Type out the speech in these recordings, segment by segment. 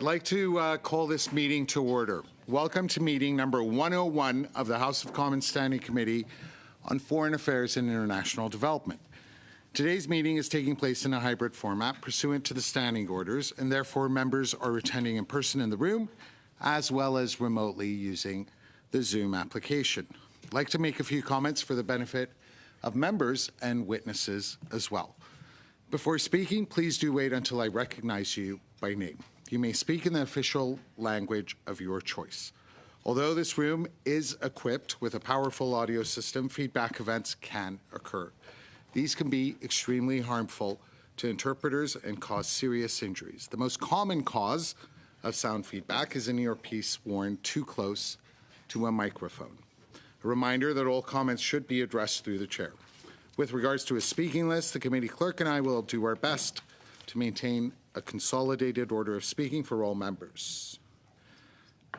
I'd like to call this meeting to order. Welcome to meeting number 101 of the House of Commons Standing Committee on Foreign Affairs and International Development. Today's meeting is taking place in a hybrid format pursuant to the standing orders, and therefore members are attending in person in the room as well as remotely using the Zoom application. I'd like to make a few comments for the benefit of members and witnesses as well. Before speaking, please do wait until I recognize you by name. You may speak in the official language of your choice. Although this room is equipped with a powerful audio system, feedback events can occur. These can be extremely harmful to interpreters and cause serious injuries. The most common cause of sound feedback is an earpiece worn too close to a microphone. A reminder that all comments should be addressed through the chair. With regards to a speaking list, the committee clerk and I will do our best to maintain a consolidated order of speaking for all members.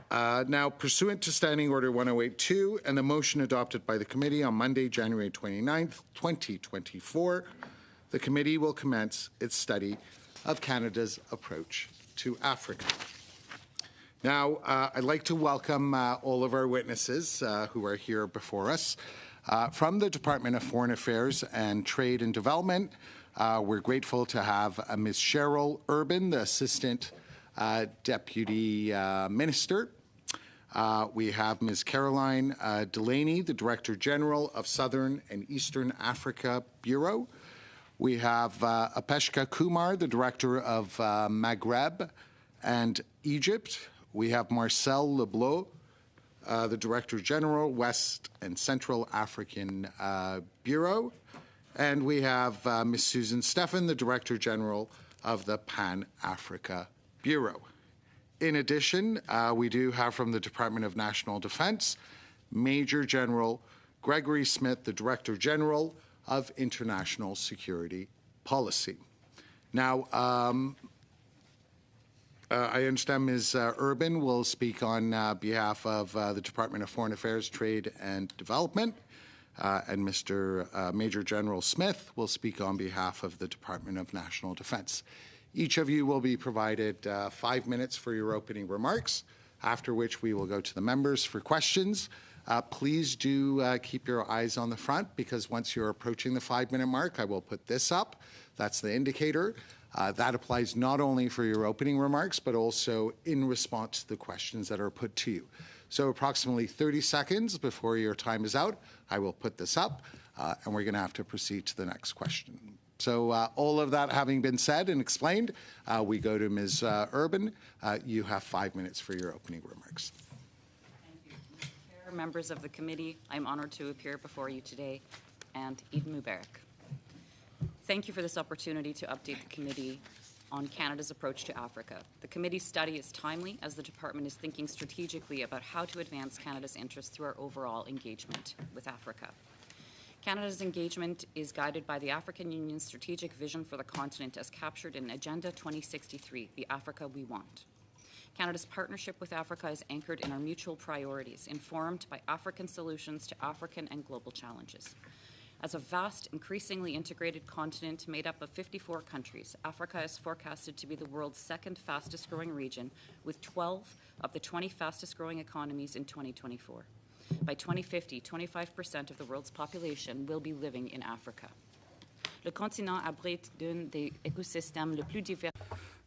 Now, pursuant to Standing Order 1082 and the motion adopted by the committee on Monday, January 29th, 2024, the committee will commence its study of Canada's approach to Africa. Now, I'd like to welcome all of our witnesses who are here before us. From the Department of Foreign Affairs and Trade and Development, we're grateful to have Ms. Cheryl Urban, the Assistant Deputy Minister. We have Ms. Caroline Delaney, the Director General of Southern and Eastern Africa Bureau. We have Apeshka Kumar, the Director of Maghreb and Egypt. We have Marcel Leblot, the Director General, West and Central African Bureau. And we have Ms. Susan Steffen, the Director General of the Pan-Africa Bureau. In addition, we do have from the Department of National Defense, Major General Gregory Smith, the Director General of International Security Policy. Now, I understand Ms. Urban will speak on behalf of the Department of Foreign Affairs, Trade and Development. And Mr. Major General Smith will speak on behalf of the Department of National Defense. Each of you will be provided 5 minutes for your opening remarks, after which we will go to the members for questions. Please do keep your eyes on the front, because once you're approaching the 5-minute mark, I will put this up. That's the indicator. That applies not only for your opening remarks, but also in response to the questions that are put to you. So approximately 30 seconds before your time is out, I will put this up, and we're going to have to proceed to the next question. So all of that having been said and explained, we go to Ms. Urban. You have 5 minutes for your opening remarks. Thank you. Mr. Chair, members of the committee, I'm honored to appear before you today, and Eid Mubarak. Thank you for this opportunity to update the committee on Canada's approach to Africa. The committee's study is timely as the department is thinking strategically about how to advance Canada's interests through our overall engagement with Africa. Canada's engagement is guided by the African Union's strategic vision for the continent as captured in Agenda 2063, the Africa we want. Canada's partnership with Africa is anchored in our mutual priorities, informed by African solutions to African and global challenges. As a vast, increasingly integrated continent made up of 54 countries, Africa is forecasted to be the world's second fastest growing region, with 12 of the 20 fastest growing economies in 2024. By 2050, 25% of the world's population will be living in Africa. Le continent abrite d'un des écosystèmes le plus divers.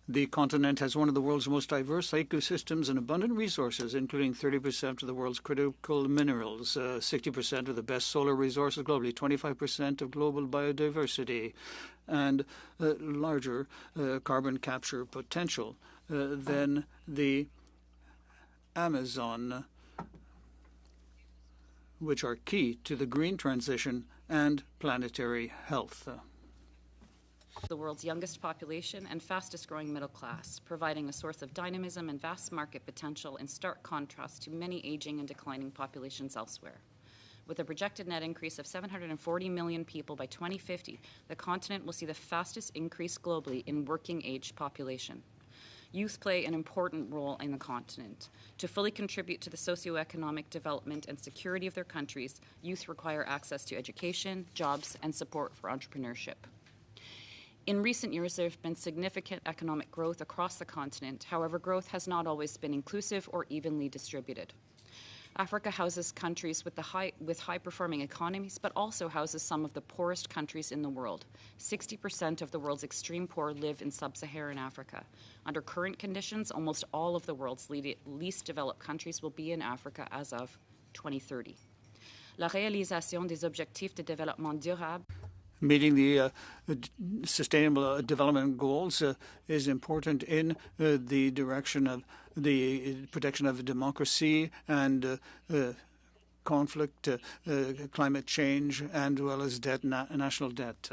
The continent has one of the world's most diverse ecosystems and abundant resources, including 30% of the world's critical minerals, 60% of the best solar resources globally, 25% of global biodiversity, and larger carbon capture potential than the Amazon, which are key to the green transition and planetary health. The world's youngest population and fastest growing middle class, providing a source of dynamism and vast market potential in stark contrast to many aging and declining populations elsewhere. With a projected net increase of 740 million people by 2050, the continent will see the fastest increase globally in working age population. Youth play an important role in the continent. To fully contribute to the socioeconomic development and security of their countries, youth require access to education, jobs, and support for entrepreneurship. In recent years, there has been significant economic growth across the continent. However, growth has not always been inclusive or evenly distributed. Africa houses countries with high-performing economies, but also houses some of the poorest countries in the world. 60% of the world's extreme poor live in sub-Saharan Africa. Under current conditions, almost all of the world's least developed countries will be in Africa as of 2030. La réalisation des objectifs de développement durable. Meeting the Sustainable Development Goals is important in the direction of the protection of democracy and conflict, climate change, and as well as national debt.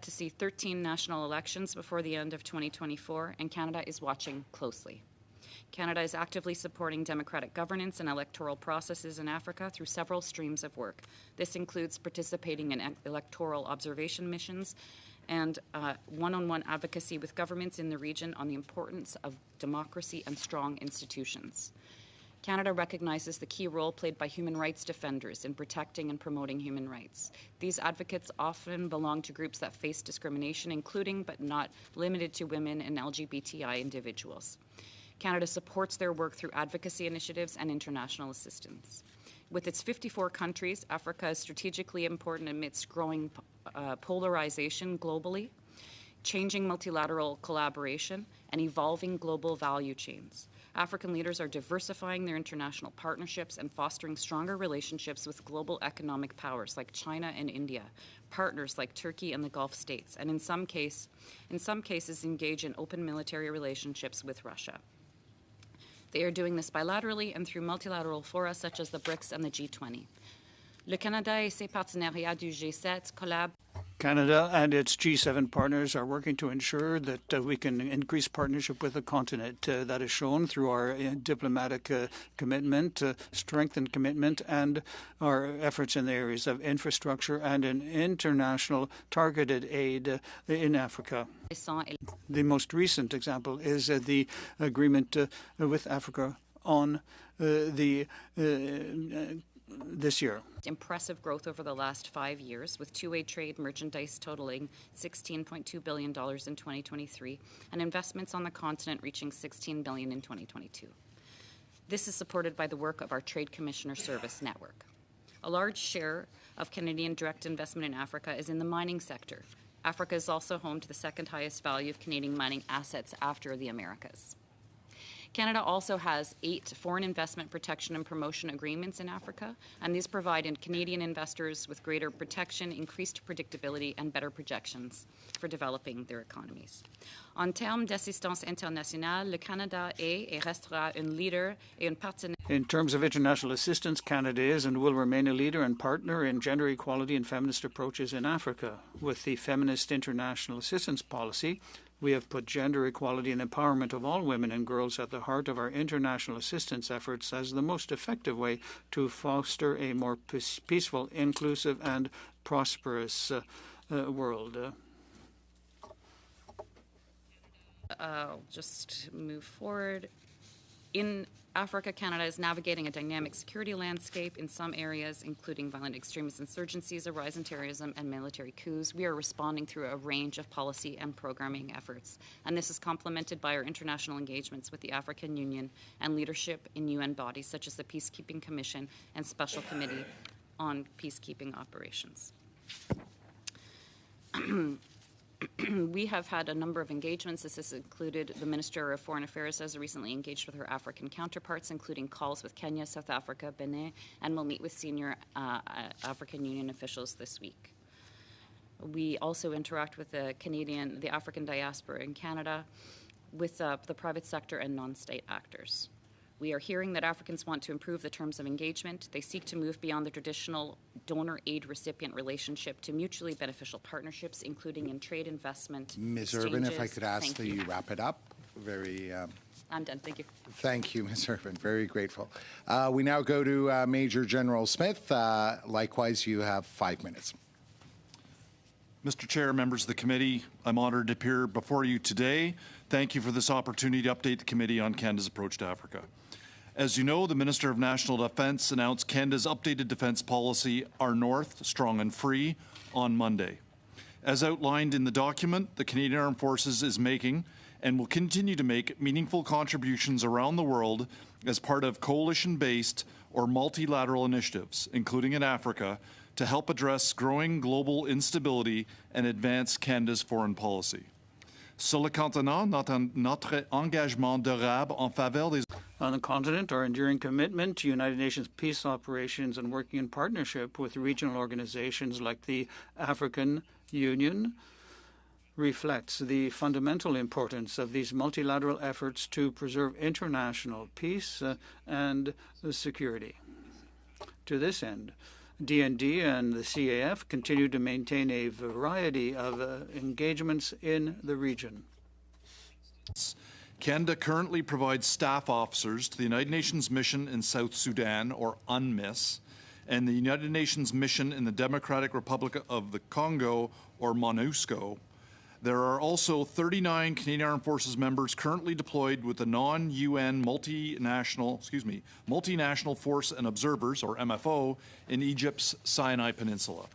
To see 13 national elections before the end of 2024, and Canada is watching closely. Canada is actively supporting democratic governance and electoral processes in Africa through several streams of work. This includes participating in electoral observation missions and one-on-one advocacy with governments in the region on the importance of democracy and strong institutions. Canada recognizes the key role played by human rights defenders in protecting and promoting human rights. These advocates often belong to groups that face discrimination, including but not limited to women and LGBTI individuals. Canada supports their work through advocacy initiatives and international assistance. With its 54 countries, Africa is strategically important amidst growing polarization globally, changing multilateral collaboration, and evolving global value chains. African leaders are diversifying their international partnerships and fostering stronger relationships with global economic powers like China and India, partners like Turkey and the Gulf states, and in some cases engage in open military relationships with Russia. They are doing this bilaterally and through multilateral fora such as the BRICS and the G20. Le Canada et ses partenariats du G7 collaborent. Canada and its G7 partners are working to ensure that we can increase partnership with the continent. That is shown through our diplomatic commitment, strengthened commitment, and our efforts in the areas of infrastructure and in international targeted aid in Africa. The most recent example is the agreement with Africa on this year. Impressive growth over the last 5 years, with two-way trade merchandise totaling $16.2 billion in 2023 and investments on the continent reaching $16 billion in 2022. This is supported by the work of our Trade Commissioner Service Network. A large share of Canadian direct investment in Africa is in the mining sector. Africa is also home to the second highest value of Canadian mining assets after the Americas. Canada also has 8 foreign investment protection and promotion agreements in Africa, and these provide Canadian investors with greater protection, increased predictability, and better projections for developing their economies. En termes d'assistance internationale, le Canada est et restera un leader et un partenaire. In terms of international assistance, Canada is and will remain a leader and partner in gender equality and feminist approaches in Africa. With the Feminist International Assistance Policy, we have put gender equality and empowerment of all women and girls at the heart of our international assistance efforts as the most effective way to foster a more peaceful, inclusive, and prosperous world. I'll just move forward. In Africa, Canada is navigating a dynamic security landscape in some areas, including violent extremist insurgencies, a rise in terrorism, and military coups. We are responding through a range of policy and programming efforts, and this is complemented by our international engagements with the African Union and leadership in UN bodies such as the Peacekeeping Commission and Special Committee on Peacekeeping Operations. We have had a number of engagements. This has included the Minister of Foreign Affairs has recently engaged with her African counterparts, including calls with Kenya, South Africa, Benin, and will meet with senior African Union officials this week. We also interact with the African diaspora in Canada, with the private sector and non-state actors. We are hearing that Africans want to improve the terms of engagement. They seek to move beyond the traditional donor aid recipient relationship to mutually beneficial partnerships, including in trade, investment, Ms. Urban, if I could ask that you wrap it up. I'm done. Thank you. Thank you, Ms. Urban. Very grateful. We now go to Major General Smith. Likewise, you have 5 minutes. Mr. Chair, members of the committee, I'm honored to appear before you today. Thank you for this opportunity to update the committee on Canada's approach to Africa. As you know, the Minister of National Defence announced Canada's updated defence policy, Our North, Strong and Free, on Monday. As outlined in the document, the Canadian Armed Forces is making and will continue to make meaningful contributions around the world as part of coalition-based or multilateral initiatives, including in Africa, to help address growing global instability and advance Canada's foreign policy. Sur le continent, notre engagement durable en faveur des... On the continent, our enduring commitment to United Nations peace operations and working in partnership with regional organizations like the African Union reflects the fundamental importance of these multilateral efforts to preserve international peace and security. To this end, DND and the CAF continue to maintain a variety of engagements in the region. Canada currently provides staff officers to the United Nations mission in South Sudan, or UNMISS, and the United Nations mission in the Democratic Republic of the Congo, or MONUSCO. There are also 39 Canadian Armed Forces members currently deployed with the non-UN multinational force and observers, or MFO, in Egypt's Sinai Peninsula.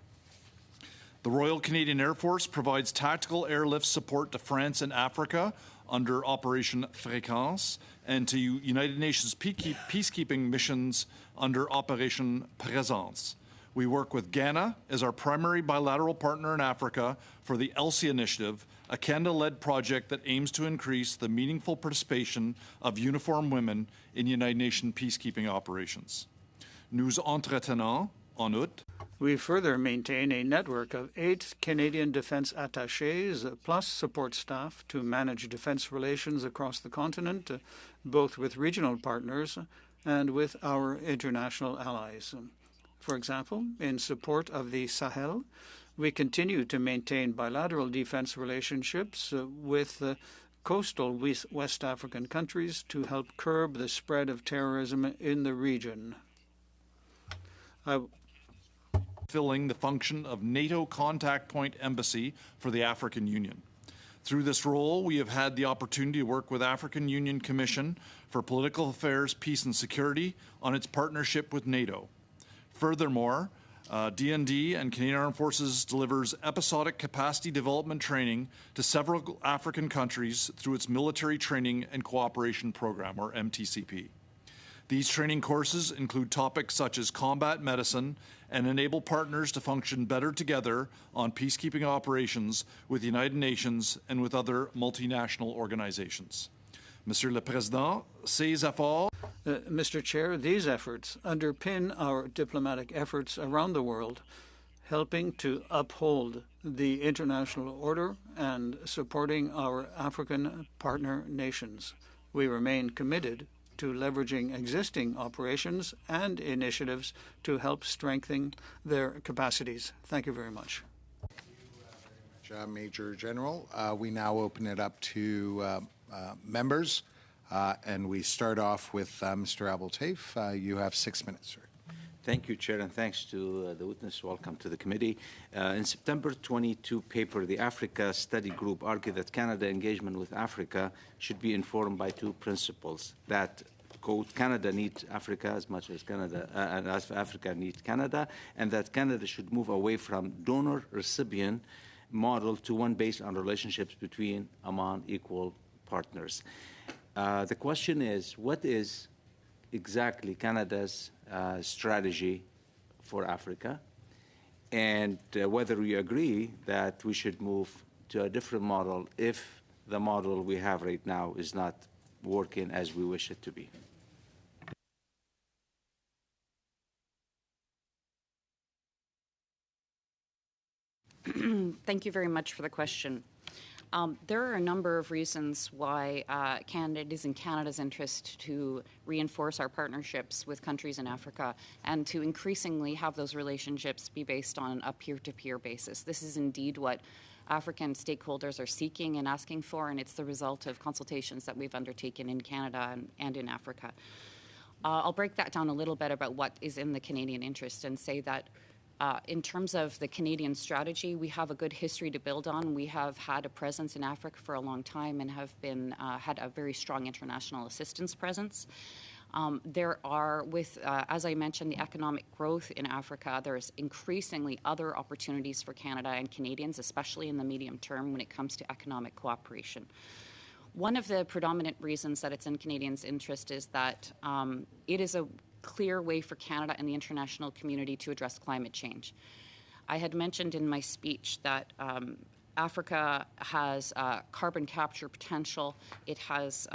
The Royal Canadian Air Force provides tactical airlift support to France and Africa under Operation Fréquence and to United Nations peacekeeping missions under Operation Présence. We work with Ghana as our primary bilateral partner in Africa for the ELSI initiative, a Canada-led project that aims to increase the meaningful participation of uniformed women in United Nations peacekeeping operations. Nous entretenons, en outre, we further maintain a network of 8 Canadian defense attachés plus support staff to manage defense relations across the continent, both with regional partners and with our international allies. For example, in support of the Sahel, we continue to maintain bilateral defense relationships with coastal West African countries to help curb the spread of terrorism in the region. Filling the function of NATO contact point embassy for the African Union. Through this role, we have had the opportunity to work with African Union Commission for Political Affairs, Peace and Security on its partnership with NATO. Furthermore, DND and Canadian Armed Forces delivers episodic capacity development training to several African countries through its Military Training and Cooperation Program, or MTCP. These training courses include topics such as combat medicine and enable partners to function better together on peacekeeping operations with the United Nations and with other multinational organizations. Monsieur le Président, ces efforts... Mr. Chair, these efforts underpin our diplomatic efforts around the world, helping to uphold the international order and supporting our African partner nations. We remain committed to leveraging existing operations and initiatives to help strengthen their capacities. Thank you very much. Major General. We now open it up to members, and we start off with Mr. Abel-Taif. You have 6 minutes, sir. Thank you, Chair, and thanks to the witness. Welcome to the committee. In September 22 paper, the Africa Study Group argued that Canada engagement with Africa should be informed by 2 principles: that, quote, Canada needs Africa as much as as Africa needs Canada, and that Canada should move away from donor-recipient model to one based on relationships among equal partners. The question is, what is exactly Canada's strategy for Africa, and whether we agree that we should move to a different model if the model we have right now is not working as we wish it to be. Thank you very much for the question. There are a number of reasons why it is in Canada's interest to reinforce our partnerships with countries in Africa and to increasingly have those relationships be based on a peer-to-peer basis. This is indeed what African stakeholders are seeking and asking for, and it's the result of consultations that we've undertaken in Canada and in Africa. I'll break that down a little bit about what is in the Canadian interest and say that in terms of the Canadian strategy, we have a good history to build on. We have had a presence in Africa for a long time and have been had a very strong international assistance presence. There are, as I mentioned, the economic growth in Africa, there's increasingly other opportunities for Canada and Canadians, especially in the medium term when it comes to economic cooperation. One of the predominant reasons that it's in Canadians' interest is that it is a clear way for Canada and the international community to address climate change. I had mentioned in my speech that Africa has carbon capture potential. It has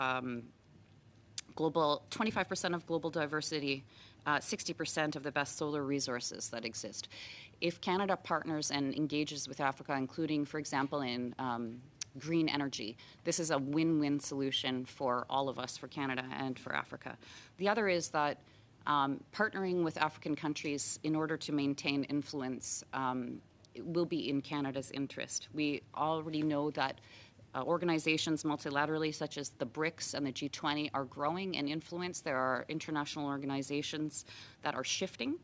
25% of global diversity, 60% of the best solar resources that exist. If Canada partners and engages with Africa, including, for example, in green energy, this is a win-win solution for all of us, for Canada and for Africa. The other is that partnering with African countries in order to maintain influence will be in Canada's interest. We already know that organizations multilaterally, such as the BRICS and the G20, are growing in influence. There are international organizations that are shifting.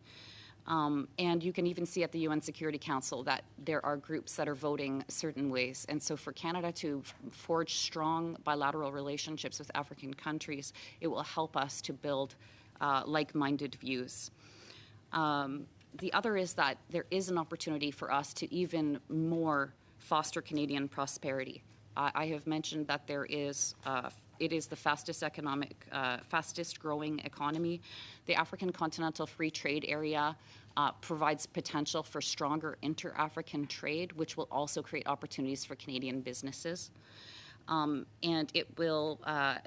And you can even see at the UN Security Council that there are groups that are voting certain ways. And so for Canada to forge strong bilateral relationships with African countries, it will help us to build like-minded views. The other is that there is an opportunity for us to even more foster Canadian prosperity. I have mentioned that it is the fastest growing economy. The African Continental Free Trade Area provides potential for stronger inter-African trade, which will also create opportunities for Canadian businesses. And it will,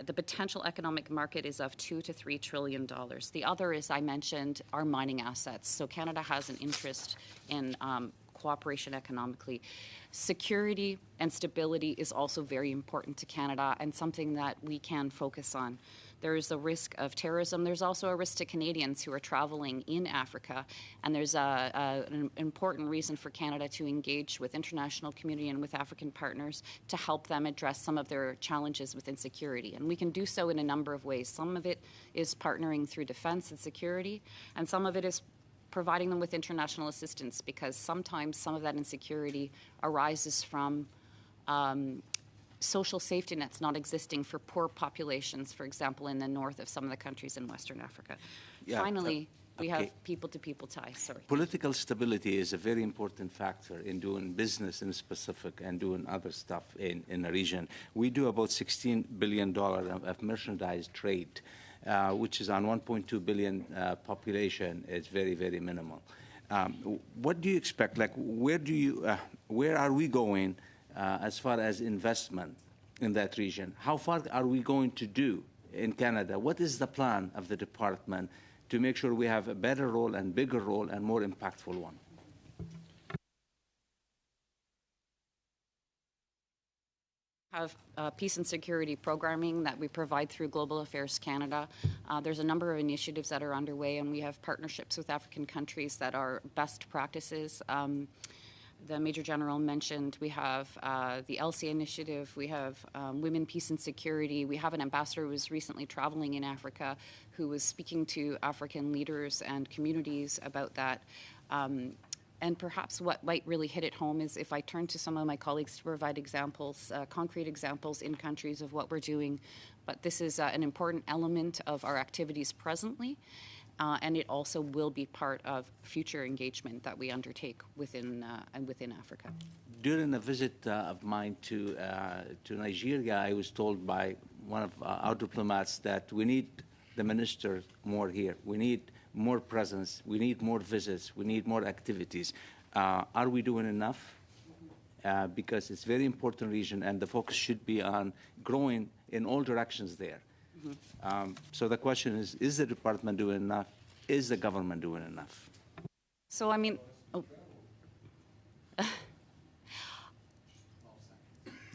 the potential economic market is of $2 to $3 trillion. The other is, I mentioned, our mining assets. So Canada has an interest in cooperation economically. Security and stability is also very important to Canada and something that we can focus on. There is a risk of terrorism. There's also a risk to Canadians who are traveling in Africa, and there's an important reason for Canada to engage with international community and with African partners to help them address some of their challenges with insecurity. And we can do so in a number of ways. Some of it is partnering through defense and security, and some of it is providing them with international assistance, because sometimes some of that insecurity arises from social safety nets not existing for poor populations, for example, in the north of some of the countries in Western Africa. Yeah, Finally, we have okay. people-to-people ties. Sorry. Political stability is a very important factor in doing business in specific and doing other stuff in a region. We do about $16 billion of merchandise trade, which is on 1.2 billion population. It's very, very minimal. What do you expect? Like, where are we going as far as investment in that region? How far are we going to do in Canada? What is the plan of the department to make sure we have a better role and bigger role and more impactful one? Have peace and security programming that we provide through Global Affairs Canada. There's a number of initiatives that are underway, and we have partnerships with African countries that are best practices. The Major General mentioned we have the ELSI initiative, we have Women, Peace and Security. We have an ambassador who was recently traveling in Africa who was speaking to African leaders and communities about that. And perhaps what might really hit it home is if I turn to some of my colleagues to provide examples, concrete examples in countries of what we're doing. But this is an important element of our activities presently, and it also will be part of future engagement that we undertake within Africa. During a visit of mine to Nigeria, I was told by one of our diplomats that we need the minister more here. We need more presence. We need more visits. We need more activities. Are we doing enough? Because it's a very important region, and the focus should be on growing in all directions there. Mm-hmm. So the question is the department doing enough? Is the government doing enough? So, I mean,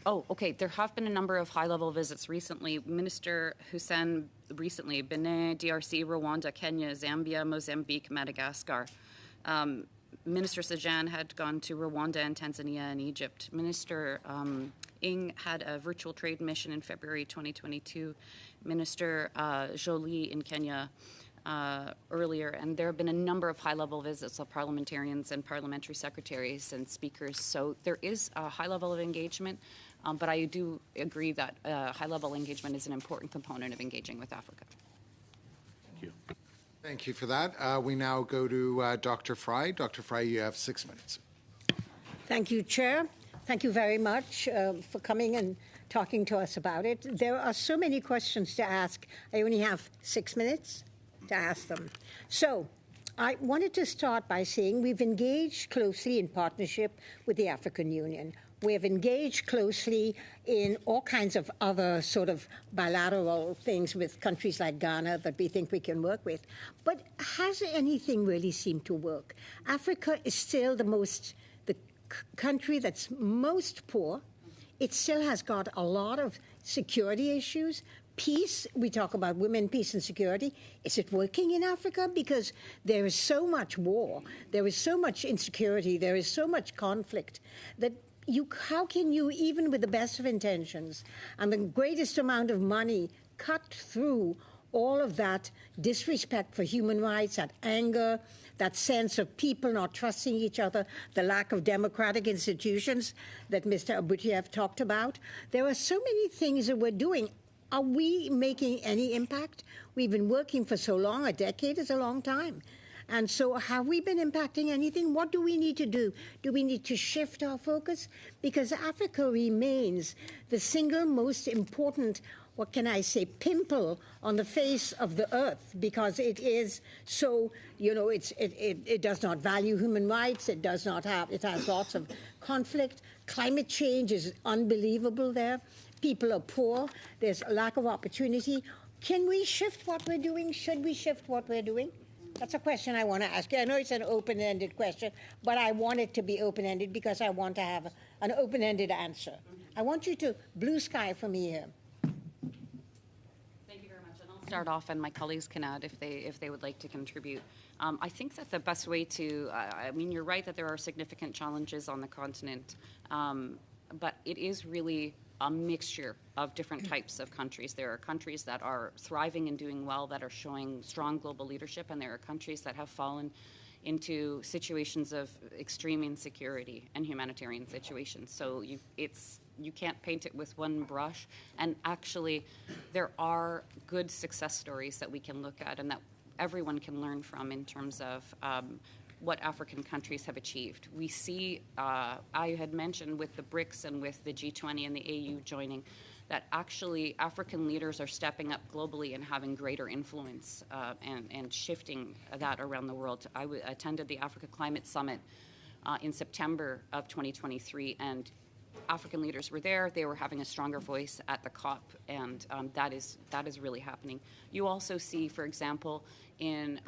okay. There have been a number of high-level visits recently. Minister Hussein recently, Benin, DRC, Rwanda, Kenya, Zambia, Mozambique, Madagascar. Minister Sajan had gone to Rwanda and Tanzania and Egypt. Minister Ng had a virtual trade mission in February 2022. Minister Jolie in Kenya earlier, and there have been a number of high-level visits of parliamentarians and parliamentary secretaries and speakers. So there is a high level of engagement, but I do agree that high-level engagement is an important component of engaging with Africa. Thank you for that. We now go to Dr. Fry. Dr. Fry, you have 6 minutes. Thank you, Chair. Thank you very much for coming and talking to us about it. There are so many questions to ask. I only have 6 minutes to ask them. So I wanted to start by saying we've engaged closely in partnership with the African Union. We have engaged closely in all kinds of other sort of bilateral things with countries like Ghana that we think we can work with. But has anything really seemed to work? Africa is still the country that's most poor. It still has got a lot of security issues. Peace, we talk about women, peace and security. Is it working in Africa? Because there is so much war, there is so much insecurity, there is so much conflict that how can you, even with the best of intentions and the greatest amount of money, cut through all of that disrespect for human rights, that anger, that sense of people not trusting each other, the lack of democratic institutions that Mr. Abutiev talked about? There are so many things that we're doing. Are we making any impact? We've been working for so long. A decade is a long time. And so have we been impacting anything? What do we need to do? Do we need to shift our focus? Because Africa remains the single most important, what can I say, pimple on the face of the earth, because it is so, it does not value human rights. It has lots of conflict. Climate change is unbelievable there. People are poor. There's a lack of opportunity. Can we shift what we're doing? Should we shift what we're doing? That's a question I want to ask you. I know it's an open-ended question, but I want it to be open-ended because I want to have an open-ended answer. I want you to blue sky for me here. Thank you very much. And I'll start off, and my colleagues can add if they would like to contribute. I think that the best way to, you're right that there are significant challenges on the continent, but it is really a mixture of different types of countries. There are countries that are thriving and doing well, that are showing strong global leadership, and there are countries that have fallen into situations of extreme insecurity and humanitarian situations. So you can't paint it with one brush. And actually, there are good success stories that we can look at and that everyone can learn from in terms of what African countries have achieved. We see, I had mentioned with the BRICS and with the G20 and the AU joining, that actually African leaders are stepping up globally and having greater influence and shifting that around the world. I attended the Africa Climate Summit in September of 2023, and African leaders were there. They were having a stronger voice at the COP, and that is really happening. You also see, for example, in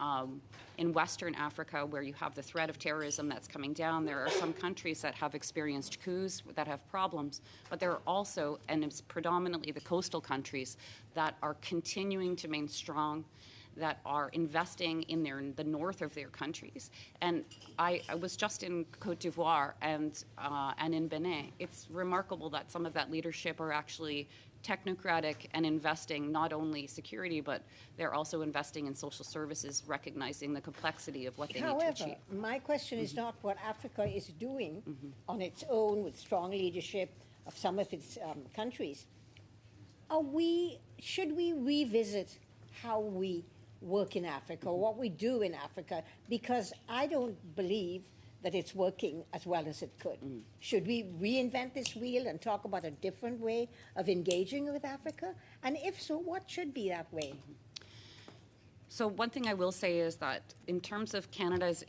Western Africa, where you have the threat of terrorism that's coming down, there are some countries that have experienced coups that have problems, but there are also, and it's predominantly the coastal countries, that are continuing to remain strong, that are investing in the north of their countries. And I was just in Cote d'Ivoire and in Benin. It's remarkable that some of that leadership are actually technocratic and investing not only security, but they're also investing in social services, recognizing the complexity of what they need to achieve. However, my question is not what Africa is doing on its own with strong leadership of some of its countries. Should we revisit how we work in Africa, or what we do in Africa? Because I don't believe that it's working as well as it could. Should we reinvent this wheel and talk about a different way of engaging with Africa? And if so, what should be that way? So one thing I will say is that in terms of Canada's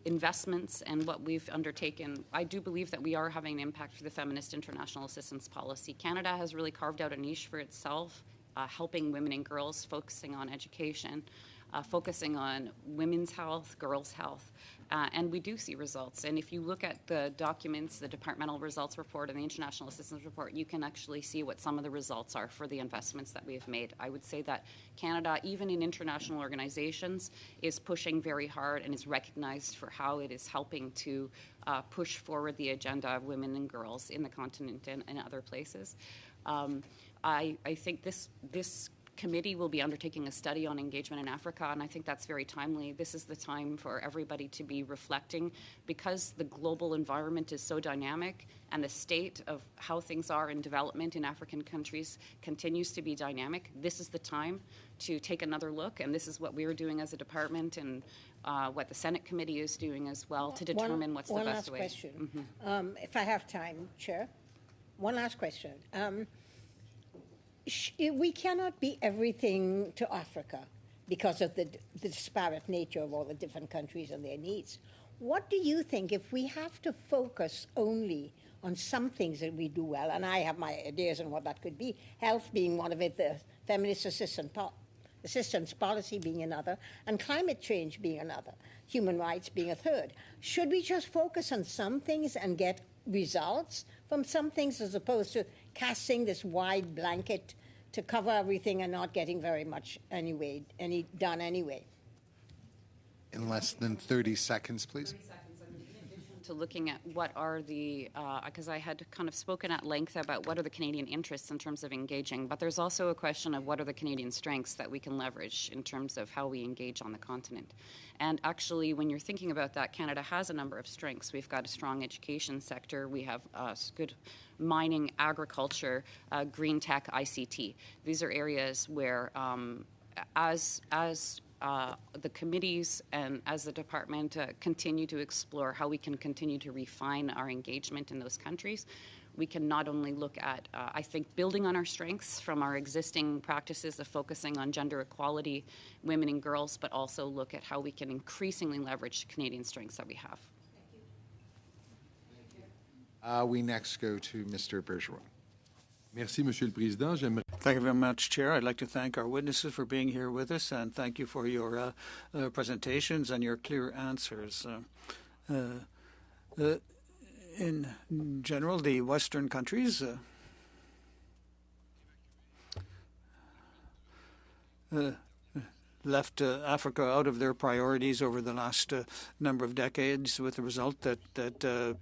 investments and what we've undertaken, I do believe that we are having an impact for the feminist international assistance policy. Canada has really carved out a niche for itself, helping women and girls, focusing on education, focusing on women's health, girls' health, and we do see results. And if you look at the documents, the departmental results report and the international assistance report, you can actually see what some of the results are for the investments that we have made. I would say that Canada, even in international organizations, is pushing very hard and is recognized for how it is helping to push forward the agenda of women and girls in the continent and other places. I think this committee will be undertaking a study on engagement in Africa, and I think that's very timely. This is the time for everybody to be reflecting, because the global environment is so dynamic and the state of how things are in development in African countries continues to be dynamic. This is the time to take another look, and this is what we're doing as a department, and what the Senate committee is doing as well, to determine what's the best way. One last question, if I have time, Chair. One last question. We cannot be everything to Africa because of the disparate nature of all the different countries and their needs. What do you think, if we have to focus only on some things that we do well, and I have my ideas on what that could be, health being one of it, the feminist assistance policy being another, and climate change being another, human rights being a third. Should we just focus on some things and get results from some things, as opposed to casting this wide blanket to cover everything and not getting very much done anyway? In less than 30 seconds, please. 30 seconds. In addition to looking at what are the, because I had kind of spoken at length about what are the Canadian interests in terms of engaging, but there's also a question of what are the Canadian strengths that we can leverage in terms of how we engage on the continent. And actually, when you're thinking about that, Canada has a number of strengths. We've got a strong education sector. We have good mining, agriculture, green tech, ICT. These are areas where, as the committees and as the department continue to explore how we can continue to refine our engagement in those countries, we can not only look at, I think, building on our strengths from our existing practices of focusing on gender equality, women and girls, but also look at how we can increasingly leverage Canadian strengths that we have. We next go to Mr. Bergeron. Merci, Monsieur le Président. J'aimerais Thank you very much, Chair. I'd like to thank our witnesses for being here with us, and thank you for your presentations and your clear answers. In general, the Western countries left Africa out of their priorities over the last number of decades, with the result that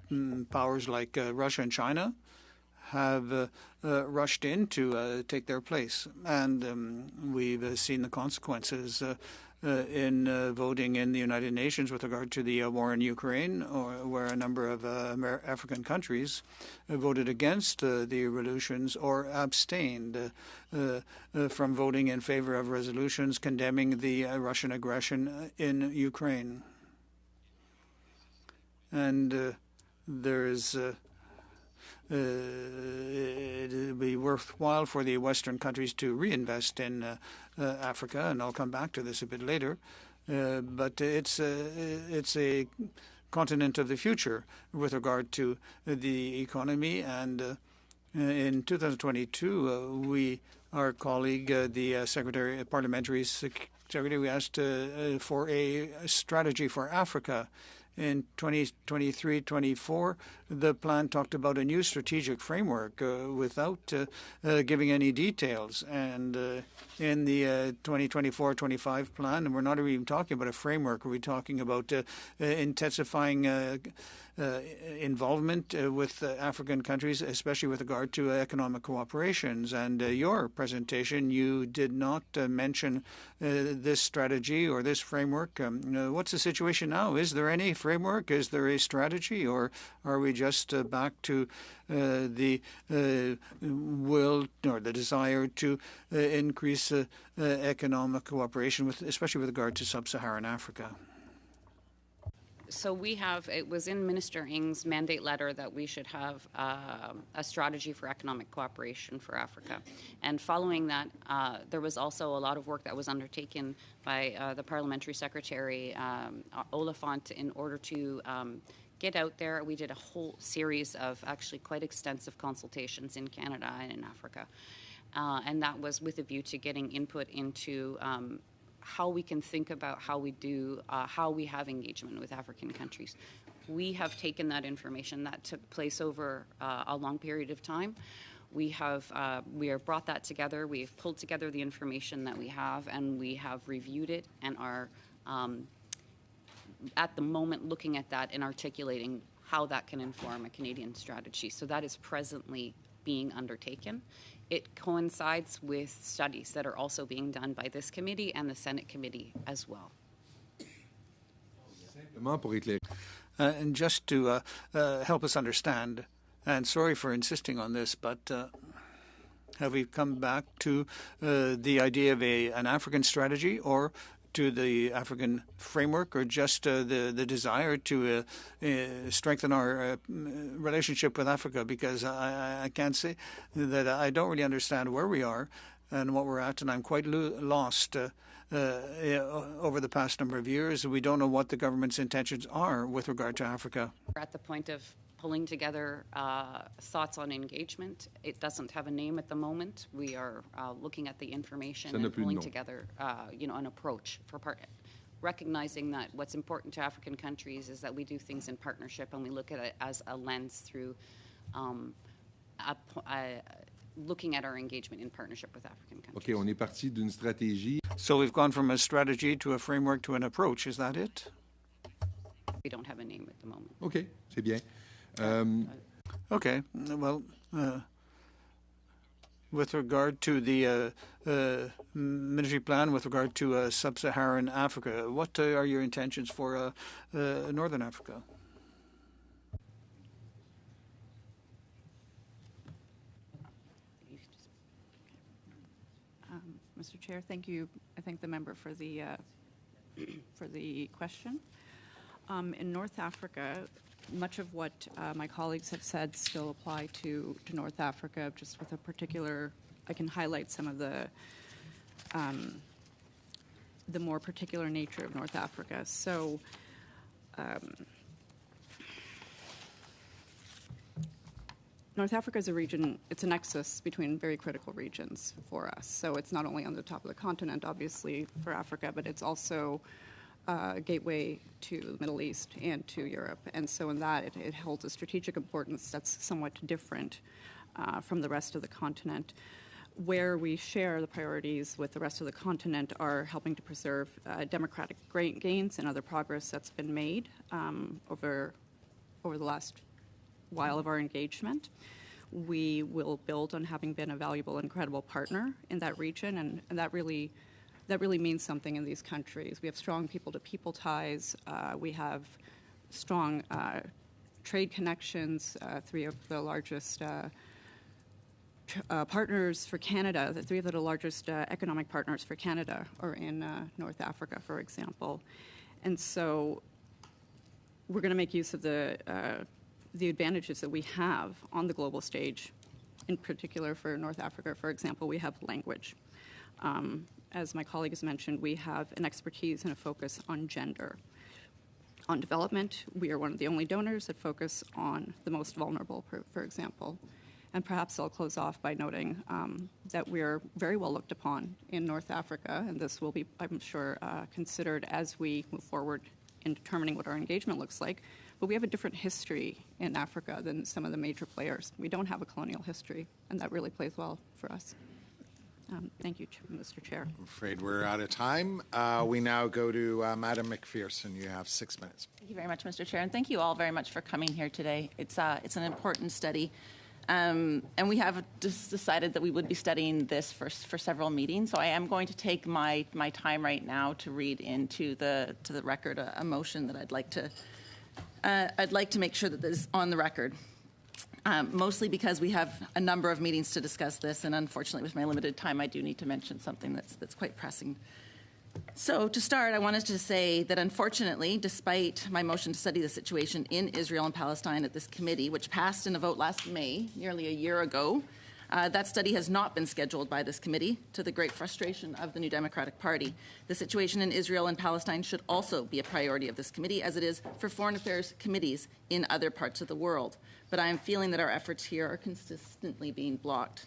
powers like Russia and China have rushed in to take their place. And we've seen the consequences in voting in the United Nations with regard to the war in Ukraine, where a number of African countries voted against the resolutions or abstained from voting in favor of resolutions condemning the Russian aggression in Ukraine. And there's it would be worthwhile for the Western countries to reinvest in Africa, and I'll come back to this a bit later. But it's a continent of the future with regard to the economy. And in 2022, our colleague, the Parliamentary Secretary, we asked for a strategy for Africa. In 2023-24, the plan talked about a new strategic framework without giving any details. And in the 2024-25 plan, and we're not even talking about a framework, we're talking about intensifying involvement with African countries, especially with regard to economic cooperations. And your presentation, you did not mention this strategy or this framework. What's the situation now? Is there any framework? Is there a strategy? Or are we just back to the will or the desire to increase economic cooperation, especially with regard to sub-Saharan Africa? So it was in Minister Ng's mandate letter that we should have a strategy for economic cooperation for Africa. And following that, there was also a lot of work that was undertaken by the Parliamentary Secretary, Oliphant, in order to get out there. We did a whole series of actually quite extensive consultations in Canada and in Africa. And that was with a view to getting input into how we can think about how we have engagement with African countries. We have taken that information that took place over a long period of time. We have brought that together. We've pulled together the information that we have, and we have reviewed it and are at the moment looking at that and articulating how that can inform a Canadian strategy. So that is presently being undertaken. it coincides with studies that are also being done by this committee and the Senate committee as well. Simplement pour éclairer. And just to help us understand, and sorry for insisting on this, but have we come back to the idea of an African strategy, or to the African framework, or just the desire to strengthen our relationship with Africa? Because I can't say that I don't really understand where we are and what we're at, and I'm quite lost over the past number of years. We don't know what the government's intentions are with regard to Africa. We're at the point of pulling together thoughts on engagement. It doesn't have a name at the moment. We are looking at the information and pulling together, an approach for recognizing that what's important to African countries is that we do things in partnership, and we look at it as a lens through looking at our engagement in partnership with African countries. OK, on est parti d'une stratégie. So we've gone from a strategy to a framework to an approach. Is that it? We don't have a name at the moment. OK, c'est bien. Okay. Well, with regard to the military plan, with regard to sub-Saharan Africa, what are your intentions for Northern Africa? Mr. Chair, thank you. I thank the member for the question. In North Africa, much of what my colleagues have said still apply to North Africa, just with a particular, I can highlight some of the more particular nature of North Africa. So North Africa is a region, it's a nexus between very critical regions for us. So it's not only on the top of the continent, obviously, for Africa, but it's also a gateway to the Middle East and to Europe. And so in that, it holds a strategic importance that's somewhat different from the rest of the continent. Where we share the priorities with the rest of the continent are helping to preserve democratic gains and other progress that's been made over the last while of our engagement. We will build on having been a valuable and credible partner in that region, and that really means something in these countries. We have strong people-to-people ties. We have strong trade connections. Three of the largest partners for Canada, the three of the largest economic partners for Canada are in North Africa, for example. And so we're going to make use of the advantages that we have on the global stage. In particular for North Africa, for example, we have language. As my colleague has mentioned, we have an expertise and a focus on gender. On development, we are one of the only donors that focus on the most vulnerable, for example. And perhaps I'll close off by noting that we're very well looked upon in North Africa, and this will be, I'm sure, considered as we move forward in determining what our engagement looks like. But we have a different history in Africa than some of the major players. We don't have a colonial history, and that really plays well for us. Thank you, Mr. Chair. I'm afraid we're out of time. We now go to Madam McPherson. You have 6 minutes. Thank you very much, Mr. Chair, and thank you all very much for coming here today. It's an important study, and we have just decided that we would be studying this for several meetings. So I am going to take my time right now to read into the record a motion that I'd like to make sure that this is on the record. Mostly because we have a number of meetings to discuss this, and unfortunately with my limited time I do need to mention something that's quite pressing. So to start, I wanted to say that unfortunately, despite my motion to study the situation in Israel and Palestine at this committee, which passed in a vote last May, nearly a year ago, that study has not been scheduled by this committee, to the great frustration of the New Democratic Party. The situation in Israel and Palestine should also be a priority of this committee, as it is for foreign affairs committees in other parts of the world. But I am feeling that our efforts here are consistently being blocked.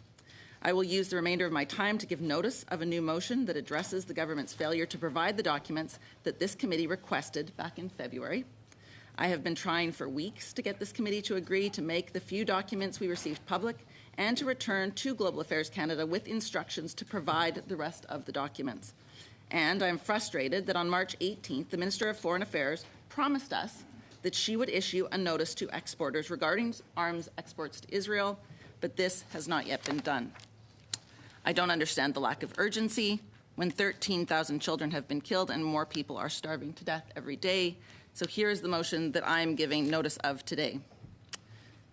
I will use the remainder of my time to give notice of a new motion that addresses the government's failure to provide the documents that this committee requested back in February. I have been trying for weeks to get this committee to agree to make the few documents we received public and to return to Global Affairs Canada with instructions to provide the rest of the documents. And I am frustrated that on March 18th, the Minister of Foreign Affairs promised us that she would issue a notice to exporters regarding arms exports to Israel, but this has not yet been done. I don't understand the lack of urgency when 13,000 children have been killed and more people are starving to death every day. So here's the motion that I'm giving notice of today.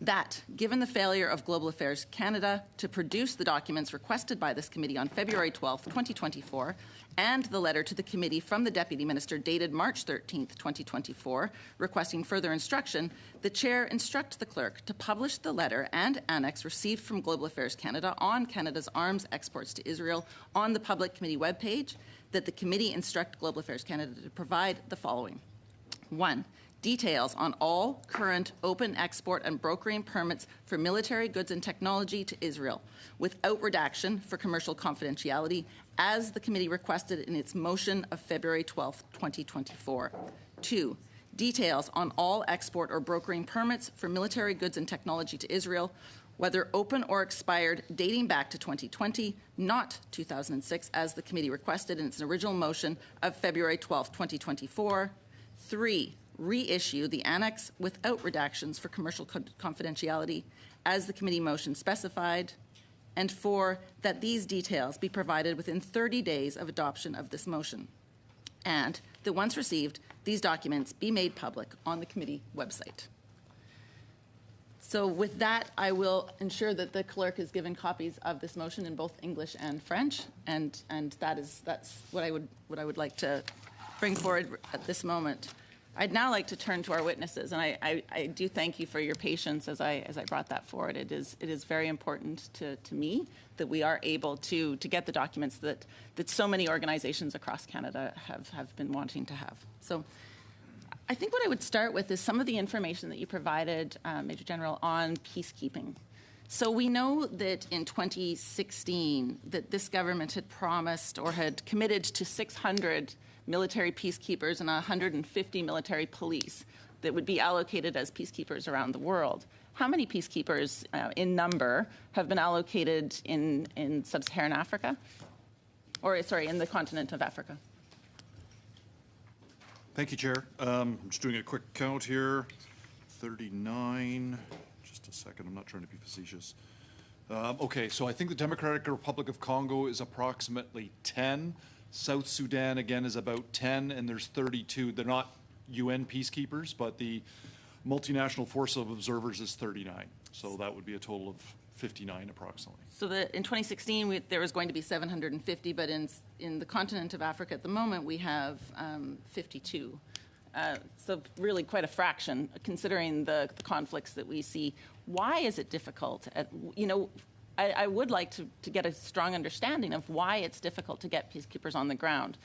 That, given the failure of Global Affairs Canada to produce the documents requested by this committee on February 12, 2024, and the letter to the committee from the Deputy Minister dated March 13, 2024, requesting further instruction, the Chair instructs the Clerk to publish the letter and annex received from Global Affairs Canada on Canada's arms exports to Israel on the Public Committee webpage, that the committee instruct Global Affairs Canada to provide the following. 1. Details on all current open export and brokering permits for military goods and technology to Israel, without redaction for commercial confidentiality, as the committee requested in its motion of February 12, 2024. 2. Details on all export or brokering permits for military goods and technology to Israel, whether open or expired, dating back to 2020, not 2006, as the committee requested in its original motion of February 12, 2024. 3. Reissue the annex without redactions for commercial confidentiality, as the committee motion specified. And 4, that these details be provided within 30 days of adoption of this motion. And that once received, these documents be made public on the committee website. So with that, I will ensure that the clerk is given copies of this motion in both English and French, and that's what I would like to bring forward at this moment. I'd now like to turn to our witnesses, and I do thank you for your patience as I brought that forward. It is very important to me that we are able to get the documents that so many organizations across Canada have been wanting to have. So I think what I would start with is some of the information that you provided, Major General, on peacekeeping. So we know that in 2016 that this government had promised or had committed to 600 military peacekeepers and 150 military police that would be allocated as peacekeepers around the world. How many peacekeepers in number have been allocated in sub-Saharan Africa? Or, sorry, in the continent of Africa? Thank you, Chair. I'm just doing a quick count here. 39. Just a second. I'm not trying to be facetious. Okay, so I think the Democratic Republic of Congo is approximately 10. South Sudan, again, is about 10, and there's 32. They're not UN peacekeepers, but the multinational force of observers is 39. So that would be a total of 59 approximately. So in 2016, there was going to be 750, but in the continent of Africa at the moment, we have 52. So really quite a fraction, considering the conflicts that we see. Why is it difficult? I would like to get a strong understanding of why it's difficult to get peacekeepers on the ground.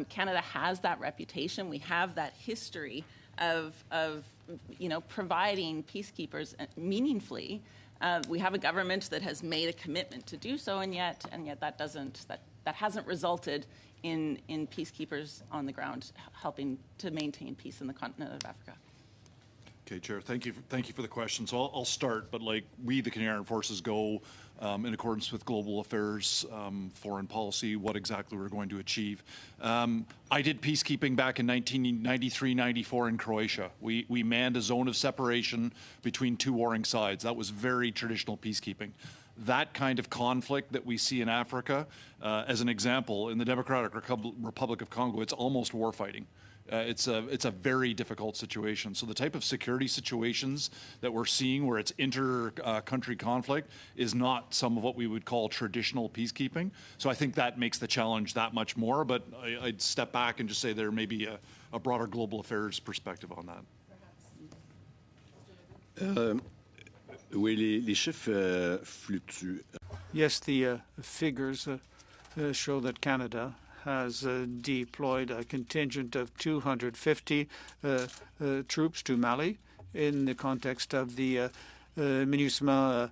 Canada has that reputation. We have that history of providing peacekeepers meaningfully. We have a government that has made a commitment to do so, and yet that hasn't resulted in peacekeepers on the ground helping to maintain peace in the continent of Africa. Okay, Chair, thank you for the question. So I'll start, but like we, the Canadian Armed Forces, go in accordance with global affairs, foreign policy, what exactly we're going to achieve. I did peacekeeping back in 1993-94 in Croatia. We manned a zone of separation between two warring sides. That was very traditional peacekeeping. That kind of conflict that we see in Africa, as an example, in the Democratic Republic of Congo, it's almost warfighting. It's a very difficult situation. So the type of security situations that we're seeing where it's inter-country conflict is not some of what we would call traditional peacekeeping. So I think that makes the challenge that much more. But I'd step back and just say there may be a broader global affairs perspective on that. Oui, les chiffres fluctuent. Yes, the figures show that Canada has deployed a contingent of 250 troops to Mali in the context of the MINUSMA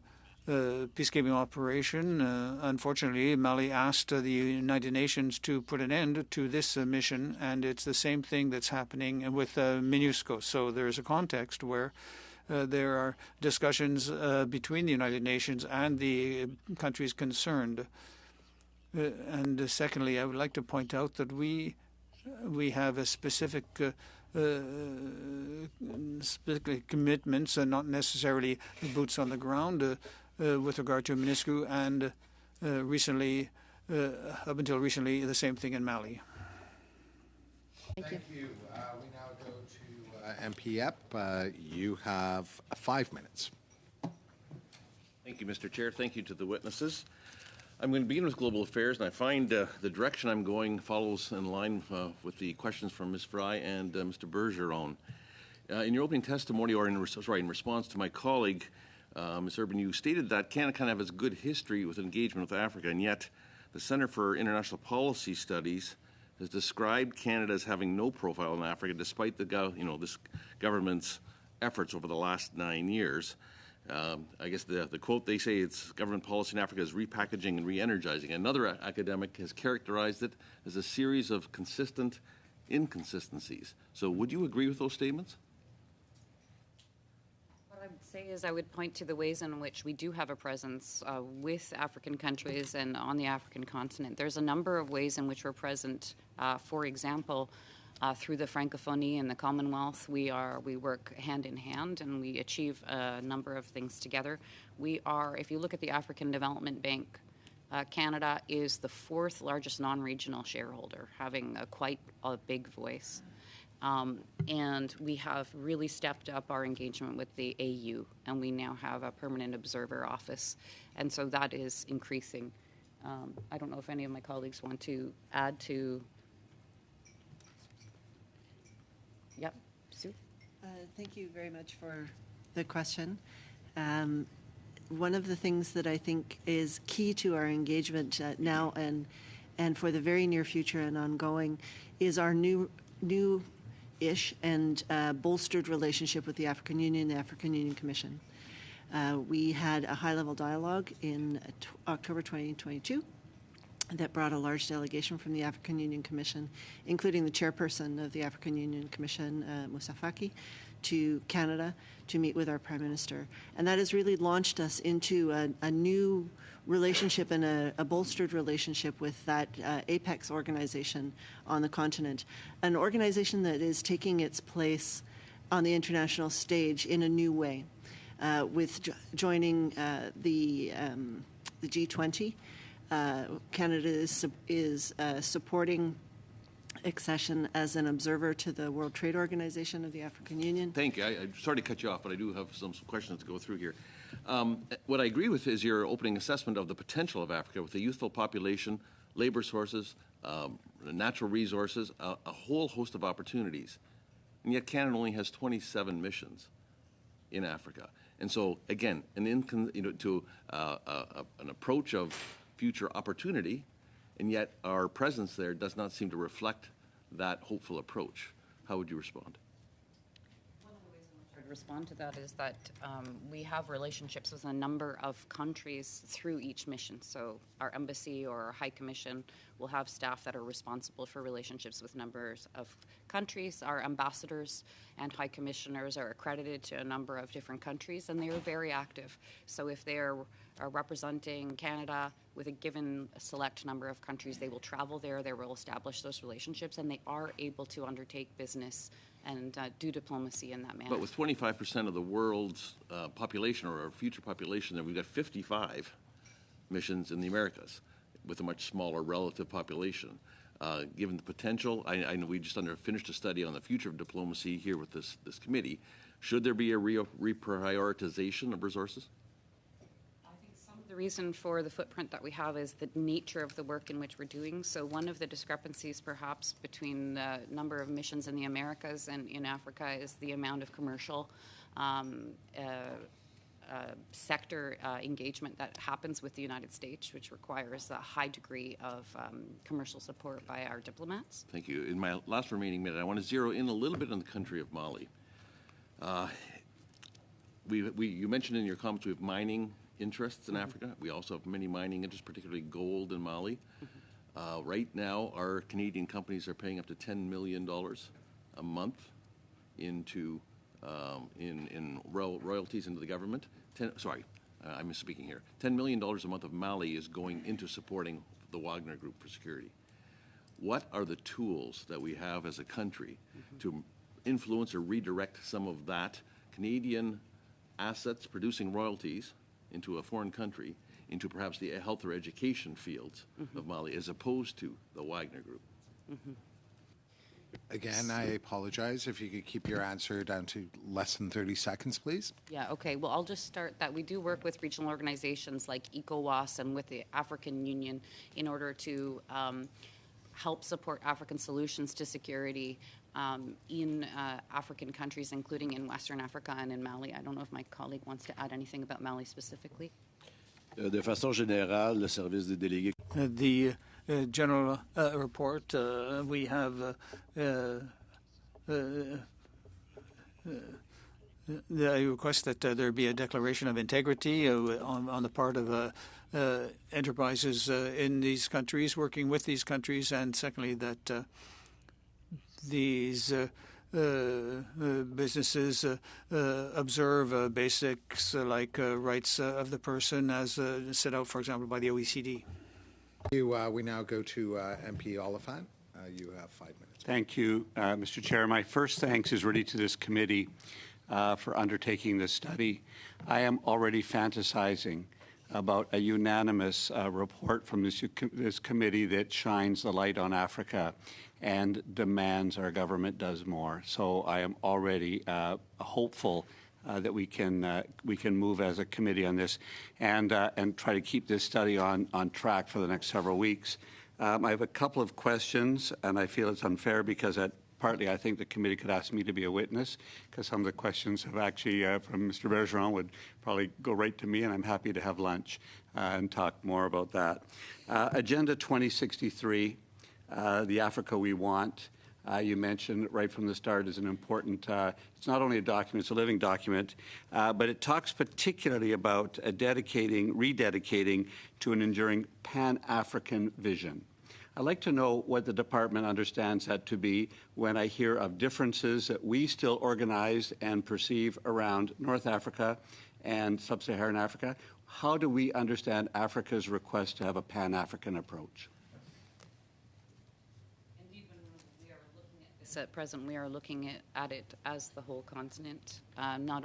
peacekeeping operation. Unfortunately, Mali asked the United Nations to put an end to this mission, and it's the same thing that's happening with MINUSCO. So there's a context where there are discussions between the United Nations and the countries concerned. And secondly, I would like to point out that we have a specific commitments and not necessarily boots on the ground with regard to MINUSCO and recently, up until recently, the same thing in Mali. Thank you. We now go to MP Epp. You have 5 minutes. Thank you, Mr. Chair. Thank you to the witnesses. I'm going to begin with global affairs, and I find the direction I'm going follows in line with the questions from Ms. Fry and Mr. Bergeron. In your opening testimony, or in response to my colleague, Ms. Urban, you stated that Canada kind of has a good history with engagement with Africa, and yet the Centre for International Policy Studies has described Canada as having no profile in Africa, despite this government's efforts over the last 9 years. I guess the quote, they say it's government policy in Africa is repackaging and re-energizing. Another academic has characterized it as a series of consistent inconsistencies. So would you agree with those statements? What I would say is I would point to the ways in which we do have a presence with African countries and on the African continent. There's a number of ways in which we're present. For example, through the Francophonie and the Commonwealth, we work hand in hand and we achieve a number of things together. If you look at the African Development Bank, Canada is the 4th largest non-regional shareholder, having quite a big voice. And we have really stepped up our engagement with the AU, and we now have a permanent observer office, and so that is increasing. I don't know if any of my colleagues want to add to. Yep, Sue? Thank you very much for the question. One of the things that I think is key to our engagement now and for the very near future and ongoing is our new-ish and bolstered relationship with the African Union, the African Union Commission. We had a high-level dialogue in October 2022 that brought a large delegation from the African Union Commission, including the chairperson of the African Union Commission, Moussa Faki, to Canada to meet with our Prime Minister. And that has really launched us into a new relationship and a bolstered relationship with that apex organization on the continent, an organization that is taking its place on the international stage in a new way, with joining the G20. Canada is supporting accession as an observer to the World Trade Organization of the African Union. Thank you. I'm sorry to cut you off, but I do have some questions to go through here. What I agree with is your opening assessment of the potential of Africa with a youthful population, labor sources, natural resources, a whole host of opportunities. And yet Canada only has 27 missions in Africa. And so, again, an approach of future opportunity, and yet our presence there does not seem to reflect that hopeful approach. How would you respond? One of the ways in which I would respond to that is that we have relationships with a number of countries through each mission. So our embassy or our high commission will have staff that are responsible for relationships with numbers of countries. Our ambassadors and high commissioners are accredited to a number of different countries, and they are very active. So if they are representing Canada with a given select number of countries, they will travel there, they will establish those relationships, and they are able to undertake business and do diplomacy in that manner. But with 25% of the world's population, or our future population, there we've got 55 missions in the Americas with a much smaller relative population. Given the potential, I know we just finished a study on the future of diplomacy here with this committee. Should there be a reprioritization of resources? The reason for the footprint that we have is the nature of the work in which we're doing. So one of the discrepancies perhaps between the number of missions in the Americas and in Africa is the amount of commercial sector engagement that happens with the United States, which requires a high degree of commercial support by our diplomats. Thank you. In my last remaining minute, I want to zero in a little bit on the country of Mali. You mentioned in your comments we have mining interests in Africa. We also have many mining interests, particularly gold in Mali. Right now, our Canadian companies are paying up to $10 million a month into in royalties into the government. I'm misspeaking here. $10 million a month of Mali is going into supporting the Wagner Group for security. What are the tools that we have as a country to influence or redirect some of that Canadian assets producing royalties into a foreign country into perhaps the health or education fields of Mali as opposed to the Wagner Group? Again, I apologize if you could keep your answer down to less than 30 seconds, please. Yeah, okay. Well, I'll just start that we do work with regional organizations like ECOWAS and with the African Union in order to help support African solutions to security in African countries, including in Western Africa and in Mali. I don't know if my colleague wants to add anything about Mali specifically. De façon générale, le service des délégués. The general report, we have I request that there be a declaration of integrity on the part of enterprises in these countries, working with these countries, and secondly, that these businesses observe basics like rights of the person as set out, for example, by the OECD. We now go to MP Oliphant. You have 5 minutes. Thank you, Mr. Chair. My first thanks is really to this committee for undertaking this study. I am already fantasizing about a unanimous report from this committee that shines the light on Africa and demands our government does more. So I am already hopeful that we can move as a committee on this and try to keep this study on track for the next several weeks. I have a couple of questions, and I feel it's unfair because partly I think the committee could ask me to be a witness because some of the questions have actually from Mr. Bergeron would probably go right to me, and I'm happy to have lunch and talk more about that. Agenda 2063, the Africa we want. You mentioned right from the start is an important, it's not only a document, it's a living document, but it talks particularly about rededicating to an enduring Pan-African vision. I'd like to know what the department understands that to be when I hear of differences that we still organize and perceive around North Africa and Sub-Saharan Africa. How do we understand Africa's request to have a Pan-African approach? At present, we are looking at it as the whole continent, not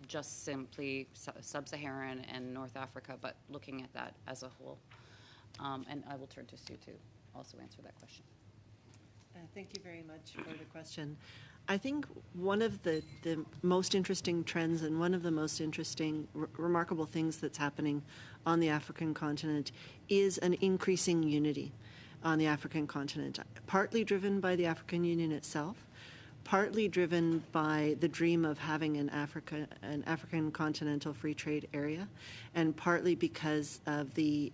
just simply Sub-Saharan and North Africa, but looking at that as a whole. And I will turn to Sue to also answer that question. Thank you very much for the question. I think one of the most interesting trends and one of the most interesting, remarkable things that's happening on the African continent is an increasing unity on the African continent, partly driven by the African Union itself, partly driven by the dream of having an African continental free trade area, and partly because of the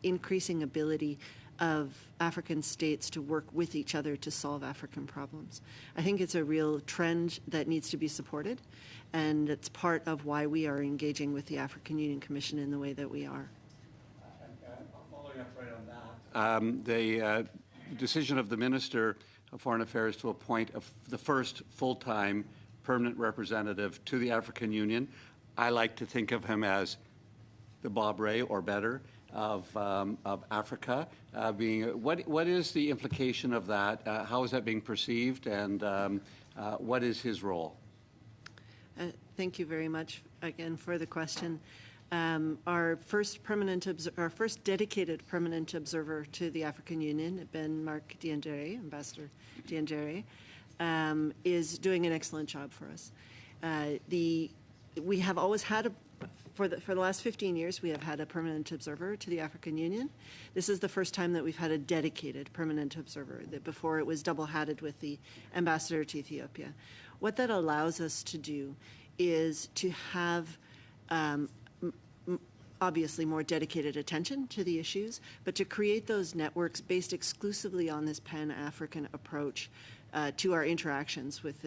increasing ability of African states to work with each other to solve African problems. I think it's a real trend that needs to be supported, and it's part of why we are engaging with the African Union Commission in the way that we are. Following up right on that, the decision of the Minister of Foreign Affairs to appoint the first full-time permanent representative to the African Union. I like to think of him as the Bob Rae or better of Africa. What is the implication of that? How is that being perceived, and what is his role? Thank you very much again for the question. Our first dedicated permanent observer to the African Union, Ben-Marc Diendéré, Ambassador Diendéré, is doing an excellent job for us. We have always had for the last 15 years, we have had a permanent observer to the African Union. This is the first time that we've had a dedicated permanent observer. That before it was double-hatted with the ambassador to Ethiopia. What that allows us to do is to have obviously more dedicated attention to the issues, but to create those networks based exclusively on this Pan-African approach to our interactions with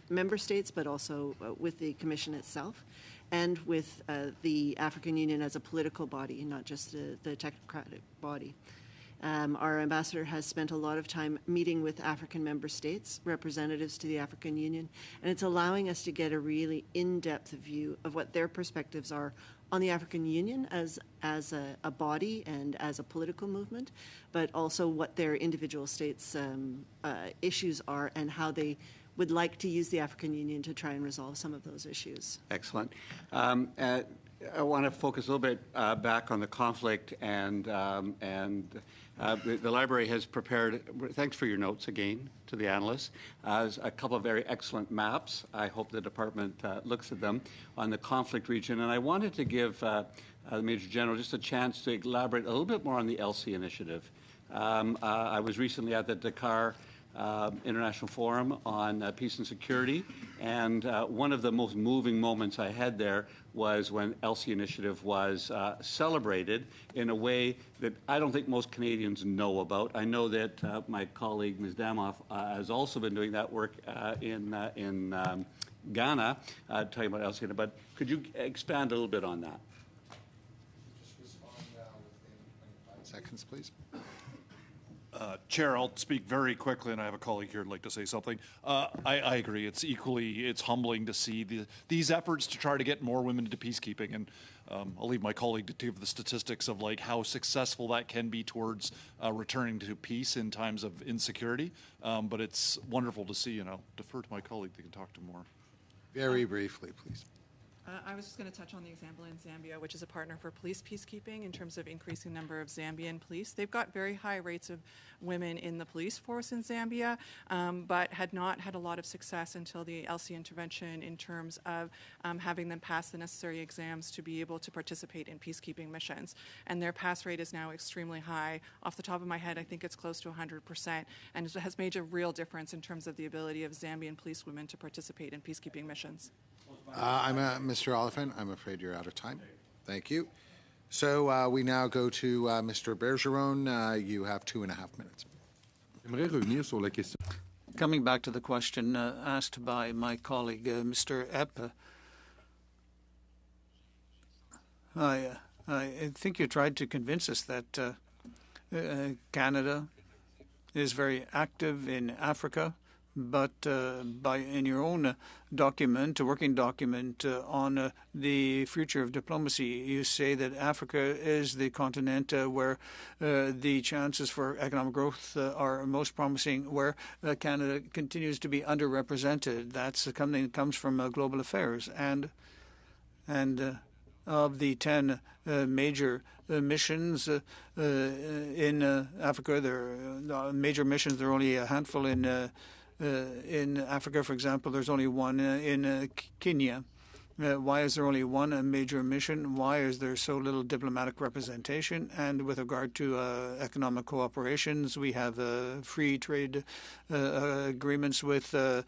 member states, but also with the Commission itself, and with the African Union as a political body, not just the technocratic body. Our ambassador has spent a lot of time meeting with African member states, representatives to the African Union, and it's allowing us to get a really in-depth view of what their perspectives are on the African Union as a body and as a political movement, but also what their individual states' issues are and how they would like to use the African Union to try and resolve some of those issues. Excellent. I want to focus a little bit back on the conflict, and the library has prepared, thanks for your notes again to the analysts, a couple of very excellent maps. I hope the department looks at them on the conflict region. And I wanted to give the Major General just a chance to elaborate a little bit more on the ELSI initiative. I was recently at the Dakar International Forum on Peace and Security, and one of the most moving moments I had there was when ELSI initiative was celebrated in a way that I don't think most Canadians know about. I know that my colleague, Ms. Damoff, has also been doing that work in Ghana, talking about ELSI, but could you expand a little bit on that? Just respond within 25 seconds, please. Chair, I'll speak very quickly, and I have a colleague here who'd like to say something. I agree. It's humbling to see these efforts to try to get more women into peacekeeping, and I'll leave my colleague to give the statistics of like how successful that can be towards returning to peace in times of insecurity. But it's wonderful to see, and I'll defer to my colleague that can talk to more. Very briefly, please. I was just going to touch on the example in Zambia, which is a partner for police peacekeeping in terms of increasing number of Zambian police. They've got very high rates of women in the police force in Zambia, but had not had a lot of success until the ELSI intervention in terms of having them pass the necessary exams to be able to participate in peacekeeping missions. And their pass rate is now extremely high. Off the top of my head, I think it's close to 100%, and it has made a real difference in terms of the ability of Zambian police women to participate in peacekeeping missions. Mr. Oliphant, I'm afraid you're out of time. Thank you. So we now go to Mr. Bergeron. You have 2.5 minutes. Coming back to the question asked by my colleague, Mr. Epp, I think you tried to convince us that Canada is very active in Africa, but in your own document, a working document on the future of diplomacy, you say that Africa is the continent where the chances for economic growth are most promising, where Canada continues to be underrepresented. That's something that comes from global affairs. And of the 10 major missions in Africa, there are major missions. There are only a handful in Africa, for example. There's only one in Kenya. Why is there only one major mission? Why is there so little diplomatic representation? And with regard to economic cooperations, we have free trade agreements with the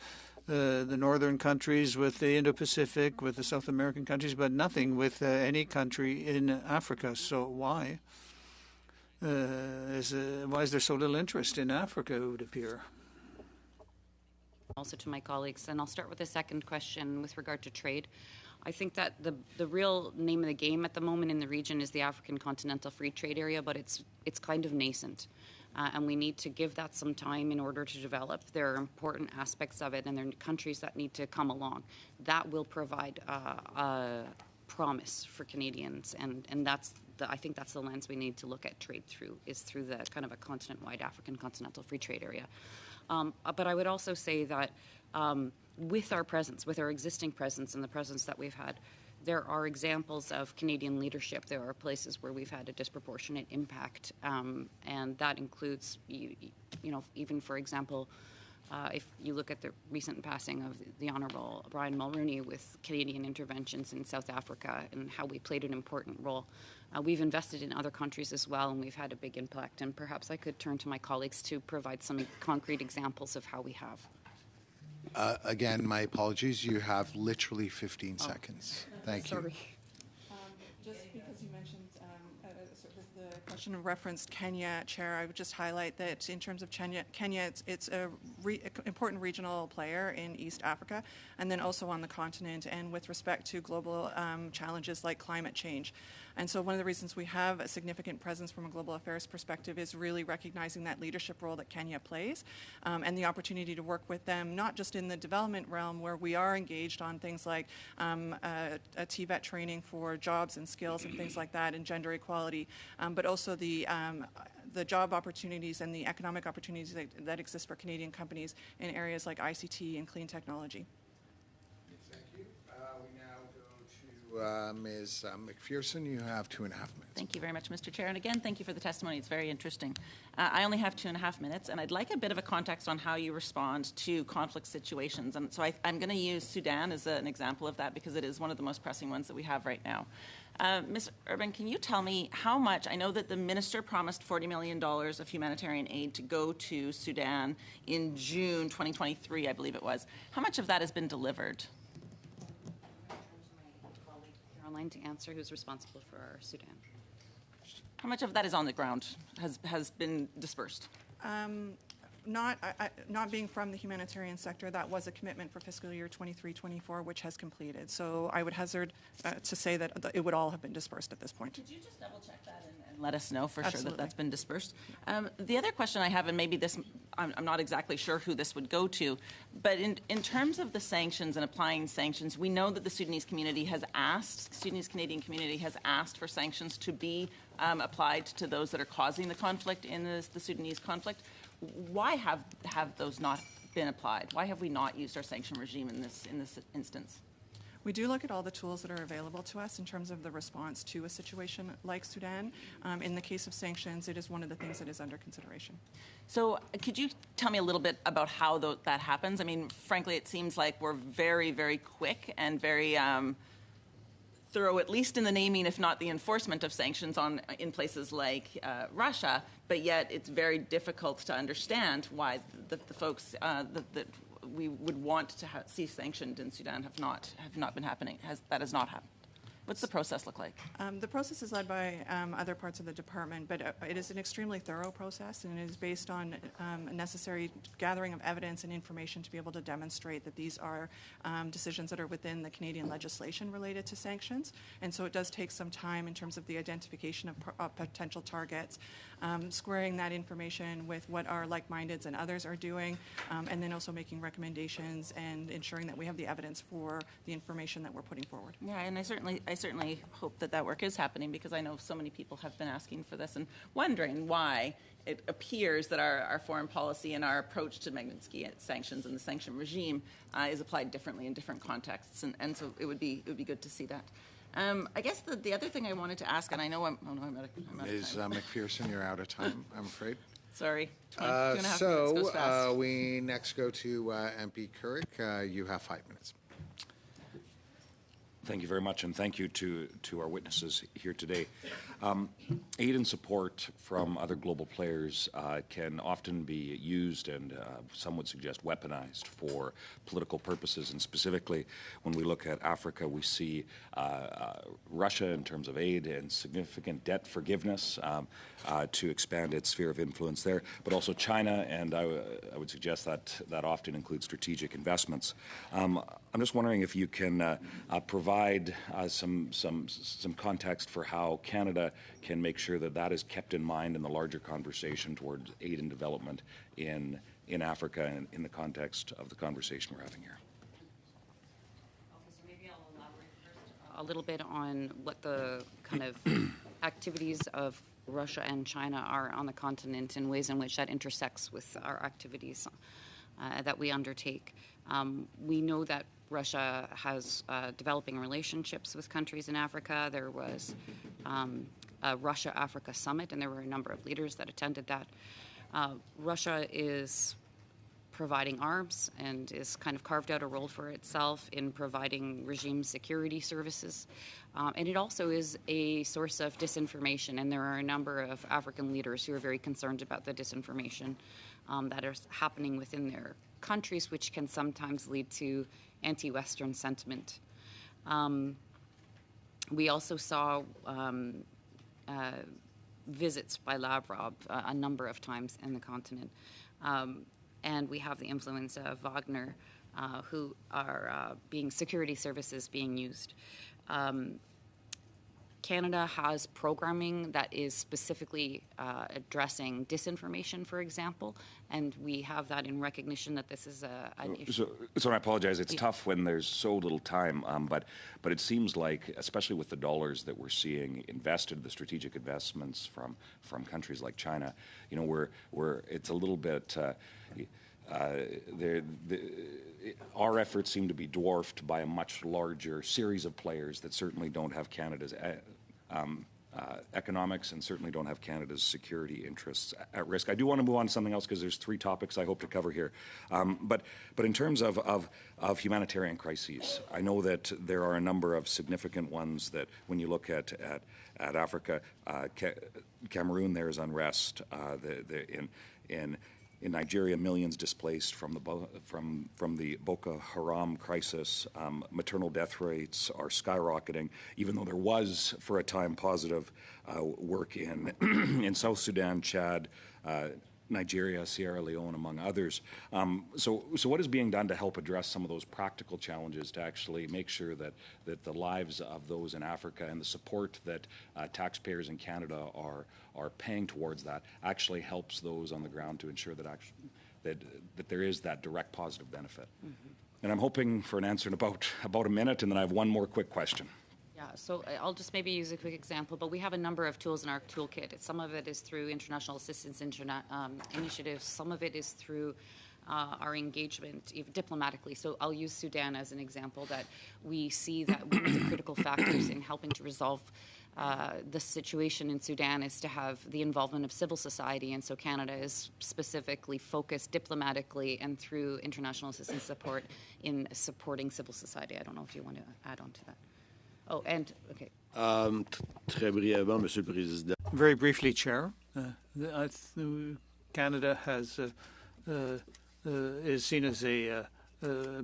northern countries, with the Indo-Pacific, with the South American countries, but nothing with any country in Africa. So why is there so little interest in Africa, it would appear? Also to my colleagues, and I'll start with the second question with regard to trade. I think that the real name of the game at the moment in the region is the African Continental Free Trade Area, but it's kind of nascent. And we need to give that some time in order to develop. There are important aspects of it, and there are countries that need to come along. That will provide a promise for Canadians, and I think that's the lens we need to look at trade through, is through the kind of a continent-wide African Continental Free Trade Area. But I would also say that with our presence, with our existing presence and the presence that we've had, there are examples of Canadian leadership. There are places where we've had a disproportionate impact, and that includes, even for example, if you look at the recent passing of the Honourable Brian Mulroney with Canadian interventions in South Africa and how we played an important role. We've invested in other countries as well, and we've had a big impact. And perhaps I could turn to my colleagues to provide some concrete examples of how we have. Again, my apologies. You have literally 15 seconds. Thank you. Sorry. Just because you mentioned the question referenced Kenya, Chair, I would just highlight that in terms of Kenya, it's an important regional player in East Africa, and then also on the continent, and with respect to global challenges like climate change. And so one of the reasons we have a significant presence from a global affairs perspective is really recognizing that leadership role that Kenya plays, and the opportunity to work with them, not just in the development realm where we are engaged on things like a TVET training for jobs and skills and things like that, and gender equality, but also the job opportunities and the economic opportunities that exist for Canadian companies in areas like ICT and clean technology. Thank you. We now go to Ms. McPherson, you have 2.5 minutes. Thank you very much, Mr. Chair. And again, thank you for the testimony. It's very interesting. I only have 2.5 minutes, and I'd like a bit of a context on how you respond to conflict situations. And so I'm going to use Sudan as an example of that because it is one of the most pressing ones that we have right now. Ms. Urban, can you tell me how much, I know that the minister promised $40 million of humanitarian aid to go to Sudan in June 2023, I believe it was. How much of that has been delivered? Caroline to answer, who's responsible for Sudan. How much of that is on the ground, has been dispersed? Not being from the humanitarian sector, that was a commitment for fiscal year 23-24, which has completed. So I would hazard to say that it would all have been dispersed at this point. Could you just double check that and let us know for sure Absolutely. that that's been dispersed? The other question I have, and maybe this, I'm not exactly sure who this would go to, but in terms of the sanctions and applying sanctions, we know that the Sudanese community has asked, Sudanese Canadian community has asked for sanctions to be applied to those that are causing the conflict in the Sudanese conflict. Why have those not been applied? Why have we not used our sanction regime in this instance? We do look at all the tools that are available to us in terms of the response to a situation like Sudan. In the case of sanctions, it is one of the things that is under consideration. So could you tell me a little bit about how that happens? I mean, frankly, it seems like we're very, very quick and very thorough, at least in the naming, if not the enforcement of sanctions in places like Russia, but yet it's very difficult to understand why the folks that we would want to see sanctioned in Sudan have not been happening. That has not happened. What's the process look like? The process is led by other parts of the department, but it is an extremely thorough process, and it is based on a necessary gathering of evidence and information to be able to demonstrate that these are decisions that are within the Canadian legislation related to sanctions. And so it does take some time in terms of the identification of potential targets, squaring that information with what our like-mindeds and others are doing, and then also making recommendations and ensuring that we have the evidence for the information that we're putting forward. Yeah, and I certainly hope that work is happening because I know so many people have been asking for this and wondering why it appears that our foreign policy and our approach to Magnitsky sanctions and the sanction regime is applied differently in different contexts, and so it would be good to see that. I guess the other thing I wanted to ask, and I know I'm out of time. Ms. McPherson, you're out of time, I'm afraid. Sorry, 2.5 minutes goes fast. We next go to MP Couric. You have 5 minutes. Thank you very much, and thank you to our witnesses here today. Aid and support from other global players can often be used and some would suggest weaponized for political purposes, and specifically when we look at Africa, we see Russia in terms of aid and significant debt forgiveness to expand its sphere of influence there, but also China, and I would suggest that often includes strategic investments. I'm just wondering if you can provide some context for how Canada can make sure that is kept in mind in the larger conversation towards aid and development in Africa and in the context of the conversation we're having here. Okay, so maybe I'll elaborate first a little bit on what the kind of activities of Russia and China are on the continent and ways in which that intersects with our activities that we undertake. We know that Russia has developing relationships with countries in Africa. There was a Russia-Africa summit, and there were a number of leaders that attended that. Russia is providing arms and is kind of carved out a role for itself in providing regime security services. And it also is a source of disinformation, and there are a number of African leaders who are very concerned about the disinformation that is happening within their countries, which can sometimes lead to anti-Western sentiment. We also saw visits by Lavrov a number of times in the continent. And we have the influence of Wagner, who are security services being used. Canada has programming that is specifically addressing disinformation, for example, and we have that in recognition that this is an issue. So I apologize. It's tough when there's so little time, but it seems like, especially with the dollars that we're seeing invested, the strategic investments from countries like China, it's a little bit. our efforts seem to be dwarfed by a much larger series of players that certainly don't have Canada's economics and certainly don't have Canada's security interests at risk. I do want to move on to something else because there's 3 topics I hope to cover here. But in terms of humanitarian crises, I know that there are a number of significant ones that when you look at Africa, Cameroon, there's unrest. In Nigeria, millions displaced from the Boko Haram crisis. Maternal death rates are skyrocketing, even though there was, for a time, positive work in in South Sudan, Chad, Nigeria, Sierra Leone, among others. So what is being done to help address some of those practical challenges to actually make sure that the lives of those in Africa and the support that taxpayers in Canada are paying towards that actually helps those on the ground to ensure that that there is that direct positive benefit? And I'm hoping for an answer in about a minute, and then I have one more quick question. Yeah, so I'll just maybe use a quick example, but we have a number of tools in our toolkit. Some of it is through international assistance initiatives. Some of it is through our engagement diplomatically. So I'll use Sudan as an example, that we see that one of the critical factors in helping to resolve the situation in Sudan is to have the involvement of civil society, and so Canada is specifically focused diplomatically and through international assistance support in supporting civil society. I don't know if you want to add on to that. Oh, and, okay. Très brièvement, Monsieur le Président. Very briefly, Chair, Canada is seen as a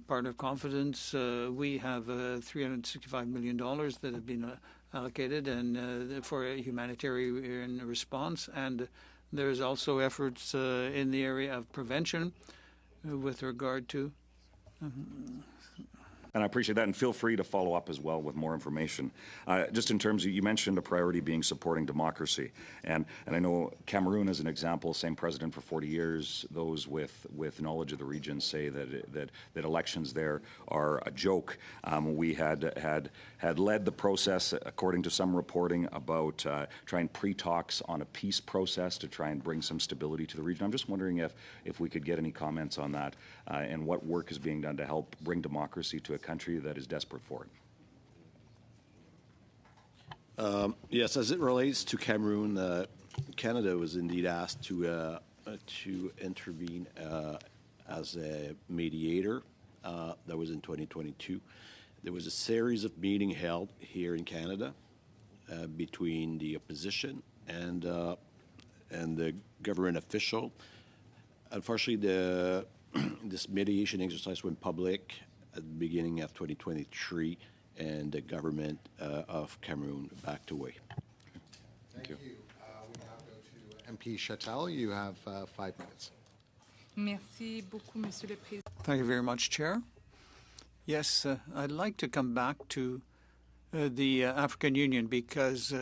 partner of confidence. We have $365 million that have been allocated and for a humanitarian response, and there's also efforts in the area of prevention with regard to. And I appreciate that, and feel free to follow up as well with more information. Just in terms of, you mentioned a priority being supporting democracy, and I know Cameroon as an example, same president for 40 years. Those with knowledge of the region say that elections there are a joke. We had led the process, according to some reporting, about trying pre-talks on a peace process to try and bring some stability to the region. I'm just wondering if we could get any comments on that and what work is being done to help bring democracy to a country that is desperate for it. Yes, as it relates to Cameroon, Canada was indeed asked to intervene as a mediator. That was in 2022. There was a series of meetings held here in Canada between the opposition and the government official. Unfortunately, this mediation exercise went public at the beginning of 2023, and the government of Cameroon backed away. Thank you. We now go to MP Chattel. You have 5 minutes. Merci beaucoup, Monsieur le Président. Thank you very much, Chair. Yes, I'd like to come back to the African Union because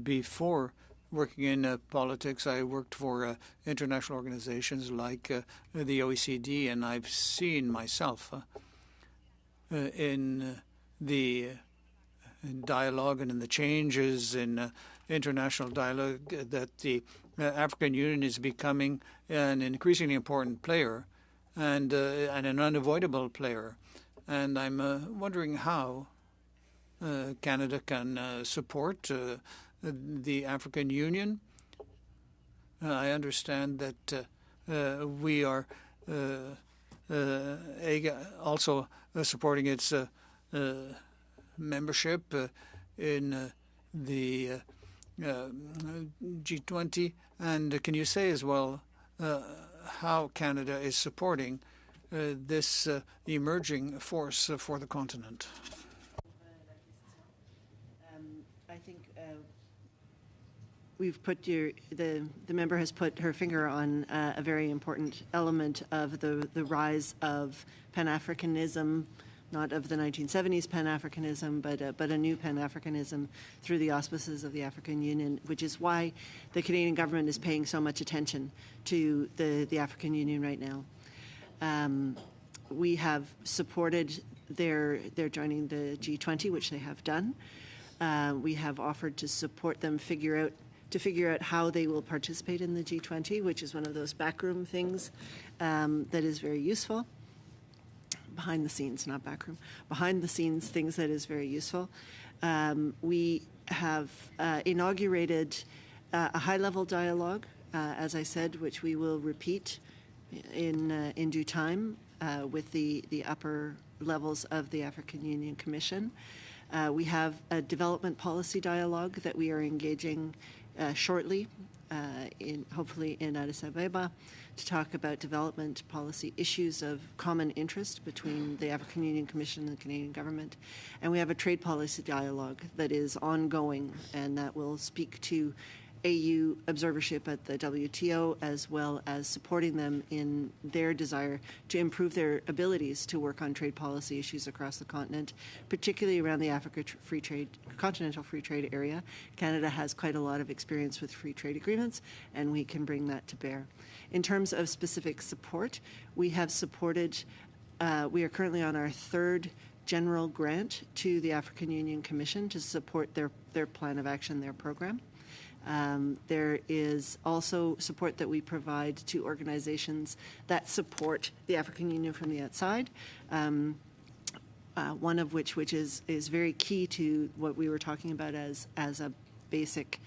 before working in politics, I worked for international organizations like the OECD, and I've seen myself in the dialogue and in the changes in international dialogue that the African Union is becoming an increasingly important player and an unavoidable player. And I'm wondering how Canada can support the African Union. I understand that we are also supporting its membership in the G20. And can you say as well how Canada is supporting this emerging force for the continent? I think we've put the member has put her finger on a very important element of the rise of Pan-Africanism, not of the 1970s Pan-Africanism, but a new Pan-Africanism through the auspices of the African Union, which is why the Canadian government is paying so much attention to the African Union right now. We have supported their joining the G20, which they have done. We have offered to support them figure out to figure out how they will participate in the G20, which is one of those backroom things that is very useful. Behind the scenes, not backroom. Behind the scenes things that is very useful. We have inaugurated a high-level dialogue, as I said, which we will repeat in due time with the upper levels of the African Union Commission. We have a development policy dialogue that we are engaging shortly, hopefully in Addis Ababa, to talk about development policy issues of common interest between the African Union Commission and the Canadian government. And we have a trade policy dialogue that is ongoing and that will speak to AU observership at the WTO, as well as supporting them in their desire to improve their abilities to work on trade policy issues across the continent, particularly around the continental free trade area. Canada has quite a lot of experience with free trade agreements, and we can bring that to bear. In terms of specific support, we have supported, we are currently on our third general grant to the African Union Commission to support their plan of action, their program. There is also support that we provide to organizations that support the African Union from the outside, one of which is very key to what we were talking about as a basic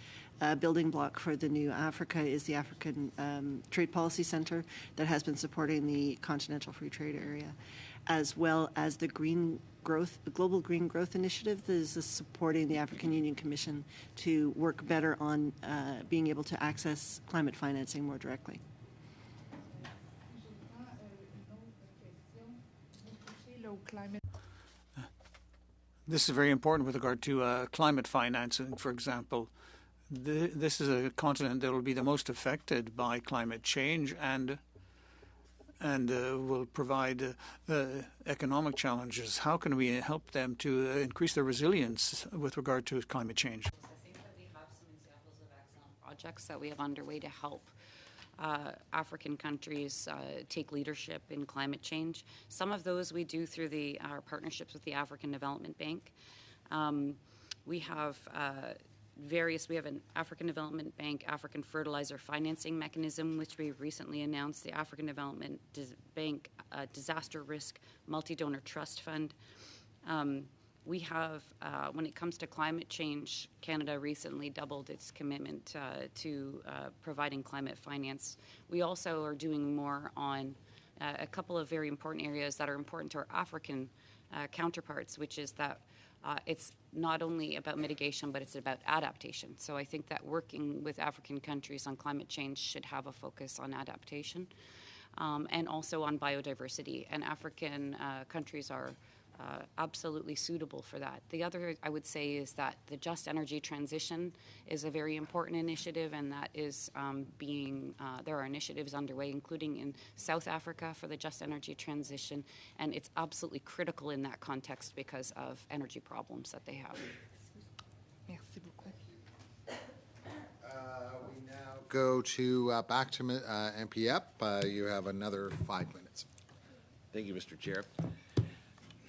building block for the new Africa is the African Trade Policy Center that has been supporting the Continental Free Trade Area, as well as the Global Green Growth Initiative that is supporting the African Union Commission to work better on being able to access climate financing more directly. This is very important with regard to climate financing, for example. This is a continent that will be the most affected by climate change and will provide economic challenges. How can we help them to increase their resilience with regard to climate change? I think that we have some examples of excellent projects that we have underway to help African countries take leadership in climate change. Some of those we do through our partnerships with the African Development Bank. We have an African Development Bank African Fertilizer Financing Mechanism, which we recently announced, the African Development Bank Disaster Risk Multi-Donor Trust Fund. We have, when it comes to climate change, Canada recently doubled its commitment to providing climate finance. We also are doing more on a couple of very important areas that are important to our African counterparts, which is that it's not only about mitigation, but it's about adaptation. So I think that working with African countries on climate change should have a focus on adaptation and also on biodiversity. And African countries are absolutely suitable for that. The other, I would say, is that the just energy transition is a very important initiative, and that is there are initiatives underway, including in South Africa for the just energy transition, and it's absolutely critical in that context because of energy problems that they have. Merci beaucoup. We now go to back to MPF. You have another 5 minutes. Thank you, Mr. Chair.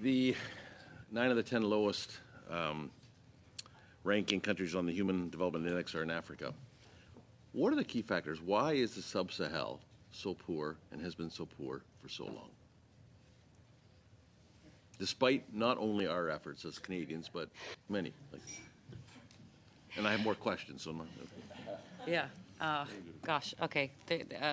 The 9 of the 10 lowest ranking countries on the Human Development Index are in Africa. What are the key factors? Why is the Sub-Sahel so poor and has been so poor for so long? Despite not only our efforts as Canadians, but many. And I have more questions. So Yeah. Gosh, okay.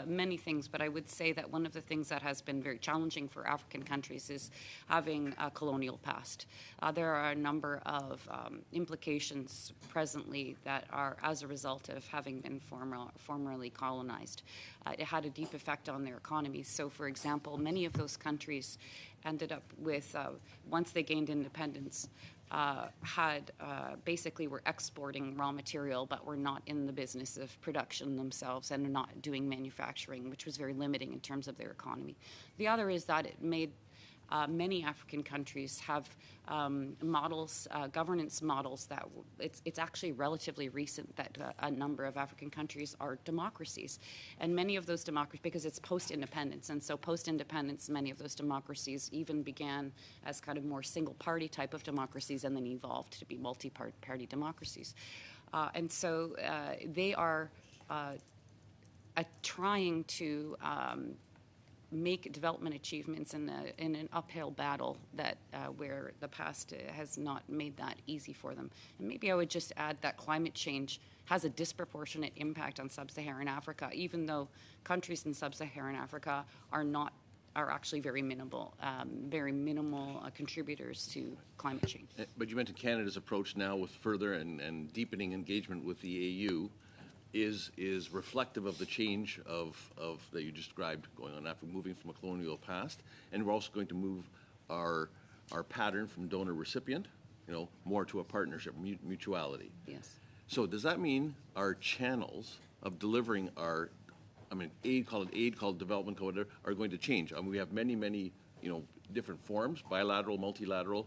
Many things, but I would say that one of the things that has been very challenging for African countries is having a colonial past. There are a number of implications presently that are as a result of having been formerly colonized. It had a deep effect on their economies. So, for example, many of those countries ended up with, once they gained independence, basically were exporting raw material, but were not in the business of production themselves and not doing manufacturing, which was very limiting in terms of their economy. The other is that it made many African countries have governance models that it's actually relatively recent that a number of African countries are democracies. And many of those democracies, because it's post-independence, and so post-independence, many of those democracies even began as kind of more single-party type of democracies and then evolved to be multi-party democracies. And so they are trying to make development achievements in an uphill battle that where the past has not made that easy for them. And maybe I would just add that climate change has a disproportionate impact on sub-Saharan Africa, even though countries in sub-Saharan Africa are actually very minimal contributors to climate change. But you mentioned Canada's approach now with further and deepening engagement with the AU is reflective of the change of that you described going on after moving from a colonial past, and we're also going to move our pattern from donor recipient, more to a partnership, mutuality. Yes. So does that mean our channels of delivering aid, call it development, call it whatever, are going to change? We have many, different forms, bilateral, multilateral,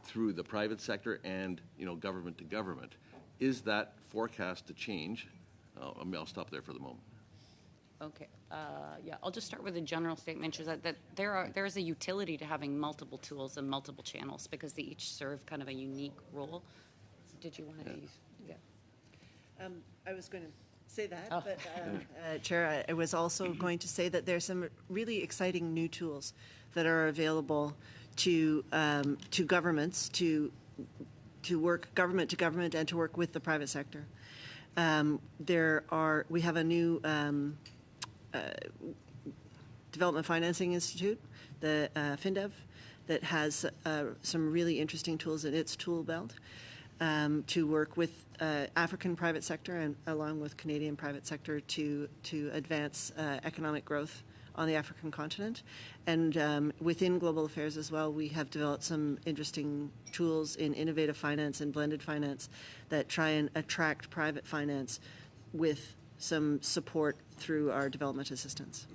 through the private sector and, government to government. Is that forecast to change? I'll stop there for the moment. Okay. I'll just start with a general statement, which is that there is a utility to having multiple tools and multiple channels because they each serve kind of a unique role. Did you want to use? Yeah. I was going to say that, but Chair, I was also going to say that there's some really exciting new tools that are available to governments to work government to government and to work with the private sector. We have a new Development Financing Institute, the FinDev, that has some really interesting tools in its tool belt to work with African private sector and along with Canadian private sector to advance economic growth on the African continent. And within global affairs as well, we have developed some interesting tools in innovative finance and blended finance that try and attract private finance with some support through our development assistance.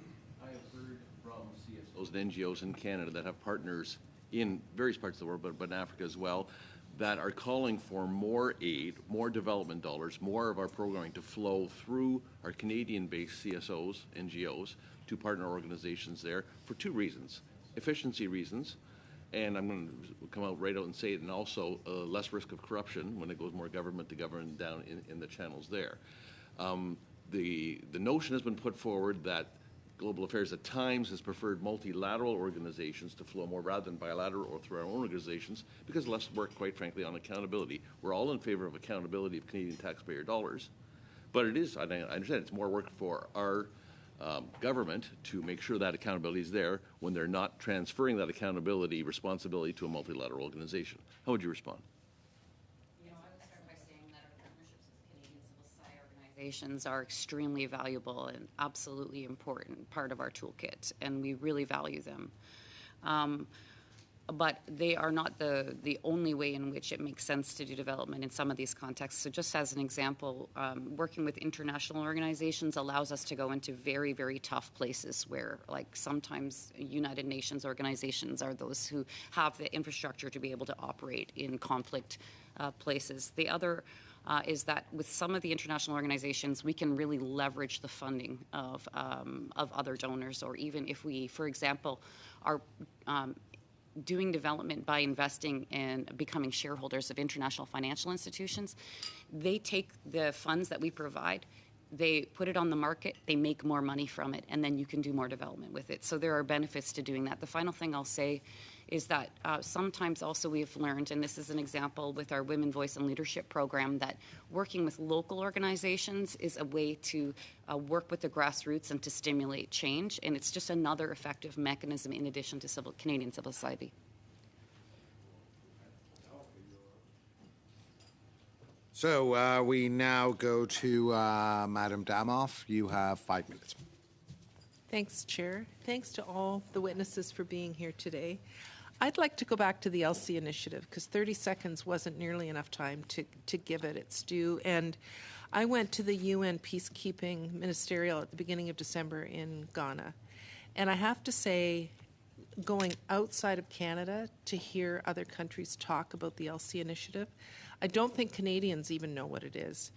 I have heard from CSOs and NGOs in Canada that have partners in various parts of the world, but in Africa as well, that are calling for more aid, more development dollars, more of our programming to flow through our Canadian-based CSOs, NGOs, to partner organizations there for two reasons. Efficiency reasons, and I'm going to come out right out and say it, and also less risk of corruption when it goes more government to government down in the channels there. The notion has been put forward that Global Affairs at times has preferred multilateral organizations to flow more rather than bilateral or through our own organizations because less work, quite frankly, on accountability. We're all in favor of accountability of Canadian taxpayer dollars, but it is, I understand, it's more work for our government to make sure that accountability is there when they're not transferring that accountability responsibility to a multilateral organization. How would you respond? I would start by saying that our partnerships with Canadian civil society organizations are extremely valuable and absolutely important part of our toolkit, and we really value them. But they are not the only way in which it makes sense to do development in some of these contexts. So just as an example, working with international organizations allows us to go into very, very tough places where, like, sometimes United Nations organizations are those who have the infrastructure to be able to operate in conflict places. The other is that with some of the international organizations, we can really leverage the funding of other donors, or even if we, for example, are doing development by investing and becoming shareholders of international financial institutions, they take the funds that we provide, they put it on the market, they make more money from it, and then you can do more development with it. So there are benefits to doing that. The final thing I'll say is that sometimes also we've learned, and this is an example with our Women Voice and Leadership program, that working with local organizations is a way to work with the grassroots and to stimulate change, and it's just another effective mechanism in addition to Canadian civil society. So we now go to Madam Damoff. You have 5 minutes. Thanks, Chair. Thanks to all the witnesses for being here today. I'd like to go back to the LC initiative because 30 seconds wasn't nearly enough time to give it its due. And I went to the UN Peacekeeping Ministerial at the beginning of December in Ghana. And I have to say, going outside of Canada to hear other countries talk about the LC initiative, I don't think Canadians even know what it is,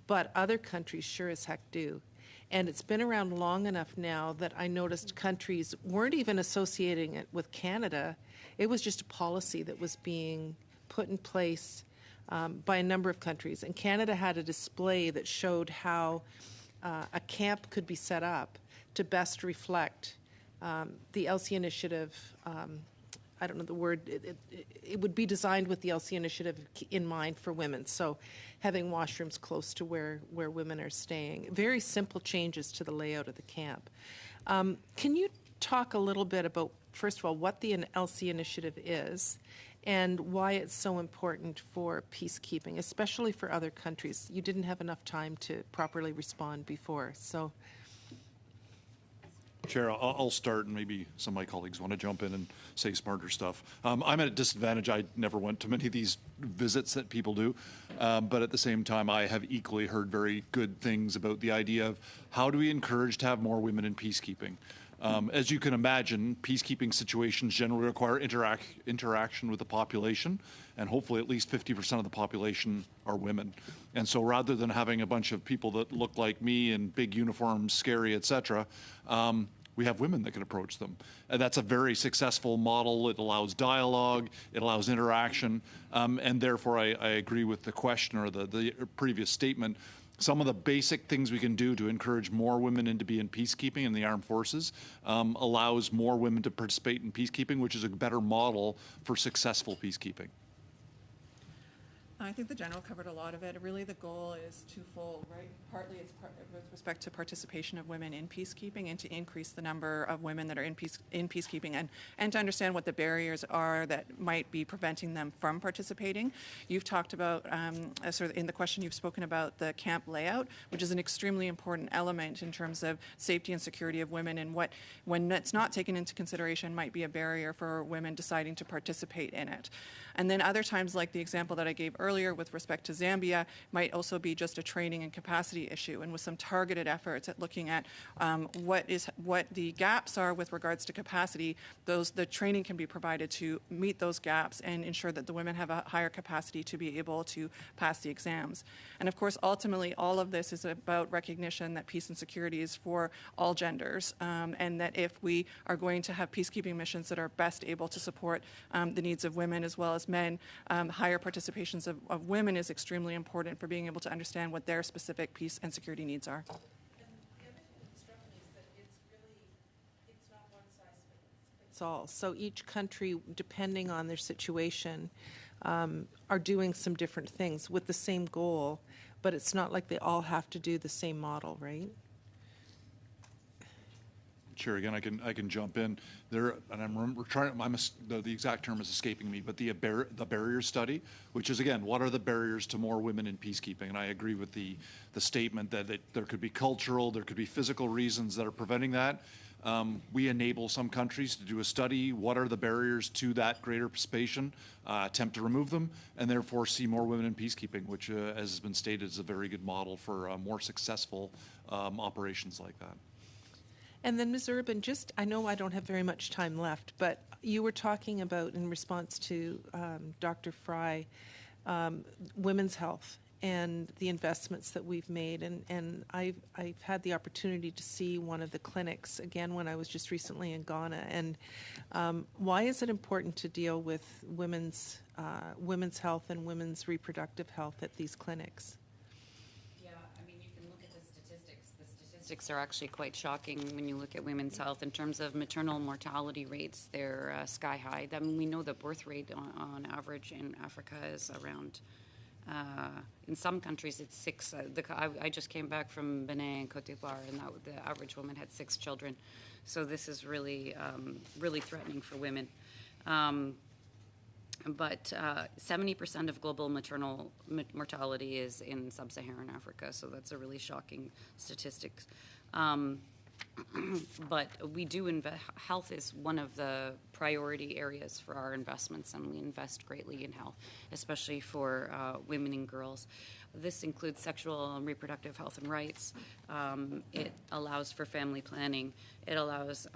but other countries sure as heck do. And it's been around long enough now that I noticed countries weren't even associating it with Canada. It was just a policy that was being put in place by a number of countries. And Canada had a display that showed how a camp could be set up to best reflect the ELSI initiative. I don't know the word. It would be designed with the ELSI initiative in mind for women. So having washrooms close to where women are staying. Very simple changes to the layout of the camp. Can you talk a little bit about, first of all, what the ELSI initiative is and why it's so important for peacekeeping, especially for other countries? You didn't have enough time to properly respond before, so. Chair, I'll start, and maybe some of my colleagues want to jump in and say smarter stuff. I'm at a disadvantage. I never went to many of these visits that people do, but at the same time, I have equally heard very good things about the idea of how do we encourage to have more women in peacekeeping. As you can imagine, peacekeeping situations generally require interaction with the population, and hopefully at least 50% of the population are women. And so rather than having a bunch of people that look like me in big uniforms, scary, et cetera, we have women that can approach them. And that's a very successful model. It allows dialogue, it allows interaction, and therefore I agree with the question or the previous statement. Some of the basic things we can do to encourage more women to be in peacekeeping in the armed forces allows more women to participate in peacekeeping, which is a better model for successful peacekeeping. I think the general covered a lot of it. Really, the goal is twofold, right? Partly it's with respect to participation of women in peacekeeping and to increase the number of women that are in peacekeeping and to understand what the barriers are that might be preventing them from participating. You've talked about, sort of in the question you've spoken about the camp layout, which is an extremely important element in terms of safety and security of women, and what, when it's not taken into consideration, might be a barrier for women deciding to participate in it. And then other times, like the example that I gave earlier with respect to Zambia, might also be just a training and capacity issue, and with some targeted efforts at looking at what the gaps are with regards to capacity. The training can be provided to meet those gaps and ensure that the women have a higher capacity to be able to pass the exams. And of course, ultimately, all of this is about recognition that peace and security is for all genders, and that if we are going to have peacekeeping missions that are best able to support the needs of women as well as men, higher participations of women is extremely important for being able to understand what their specific peace and security needs are. It's all. So each country, depending on their situation, are doing some different things with the same goal, but it's not like they all have to do the same model, right? Chair, again, I can jump in there, and the exact term is escaping me, but the barrier study, which is again, what are the barriers to more women in peacekeeping? And I agree with the statement that there could be cultural, there could be physical reasons that are preventing that. We enable some countries to do a study. What are the barriers to that greater participation? Attempt to remove them, and therefore see more women in peacekeeping, which, as has been stated, is a very good model for more successful operations like that. And then, Ms. Urban, I know I don't have very much time left, but you were talking about, in response to Dr. Fry, women's health and the investments that we've made. And I've had the opportunity to see one of the clinics, again, when I was just recently in Ghana. And why is it important to deal with women's health and women's reproductive health at these clinics? Statistics are actually quite shocking when you look at women's health in terms of maternal mortality rates. They're sky high. I mean, we know the birth rate on average in Africa is around, in some countries it's 6. I just came back from Benin and Cote d'Ivoire, and the average woman had 6 children. So this is really, really threatening for women. But 70% of global maternal mortality is in sub-Saharan Africa, so that's a really shocking statistic. But we do health is one of the priority areas for our investments, and we invest greatly in health, especially for women and girls. This includes sexual and reproductive health and rights. It allows for family planning. It allows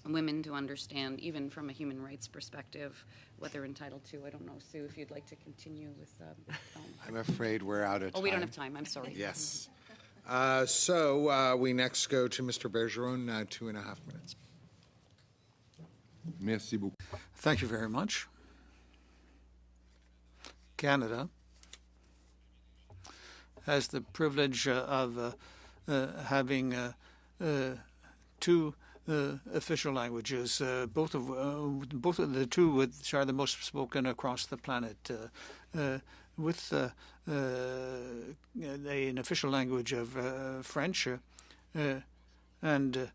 women to understand, even from a human rights perspective, what they're entitled to. I don't know, Sue, if you'd like to continue with... I'm afraid we're out of time. Oh, we don't have time. I'm sorry. Yes. So we next go to Mr. Bergeron, 2.5 minutes. Merci beaucoup. Thank you very much. Canada has the privilege of having two official languages, both of the two which are the most spoken across the planet, with an official language of French, and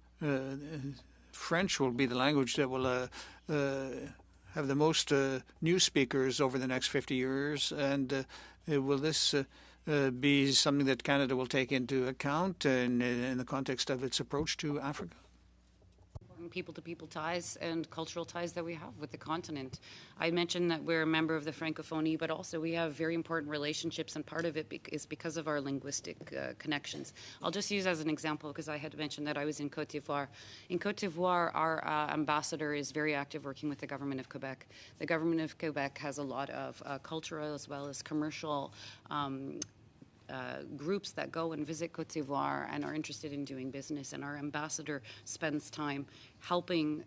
French will be the language that will have the most new speakers over the next 50 years. And will this be something that Canada will take into account in the context of its approach to Africa? People-to-people ties and cultural ties that we have with the continent. I mentioned that we're a member of the Francophonie, but also we have very important relationships, and part of it is because of our linguistic connections. I'll just use as an example, because I had mentioned that I was in Côte d'Ivoire. In Côte d'Ivoire, our ambassador is very active working with the government of Quebec. The government of Quebec has a lot of cultural as well as commercial groups that go and visit Côte d'Ivoire and are interested in doing business, and our ambassador spends time helping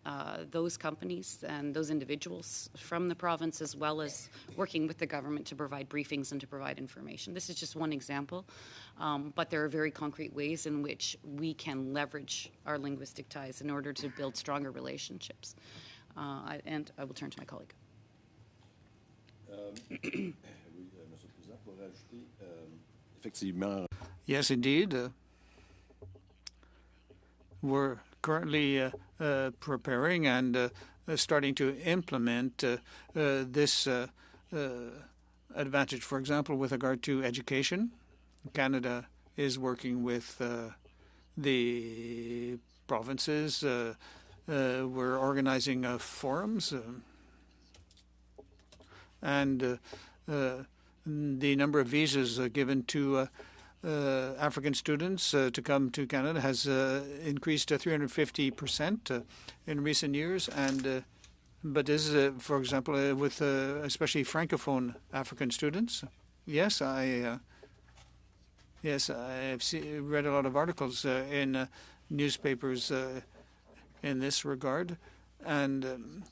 those companies and those individuals from the province, as well as working with the government to provide briefings and to provide information. This is just one example, but there are very concrete ways in which we can leverage our linguistic ties in order to build stronger relationships. And I will turn to my colleague. Yes, indeed. We're currently preparing and starting to implement this advantage. For example, with regard to education, Canada is working with the provinces. We're organizing forums, and the number of visas given to African students to come to Canada has increased to 350% in recent years. And but this is, for example, with especially Francophone African students. Yes, I've read a lot of articles in newspapers in this regard, and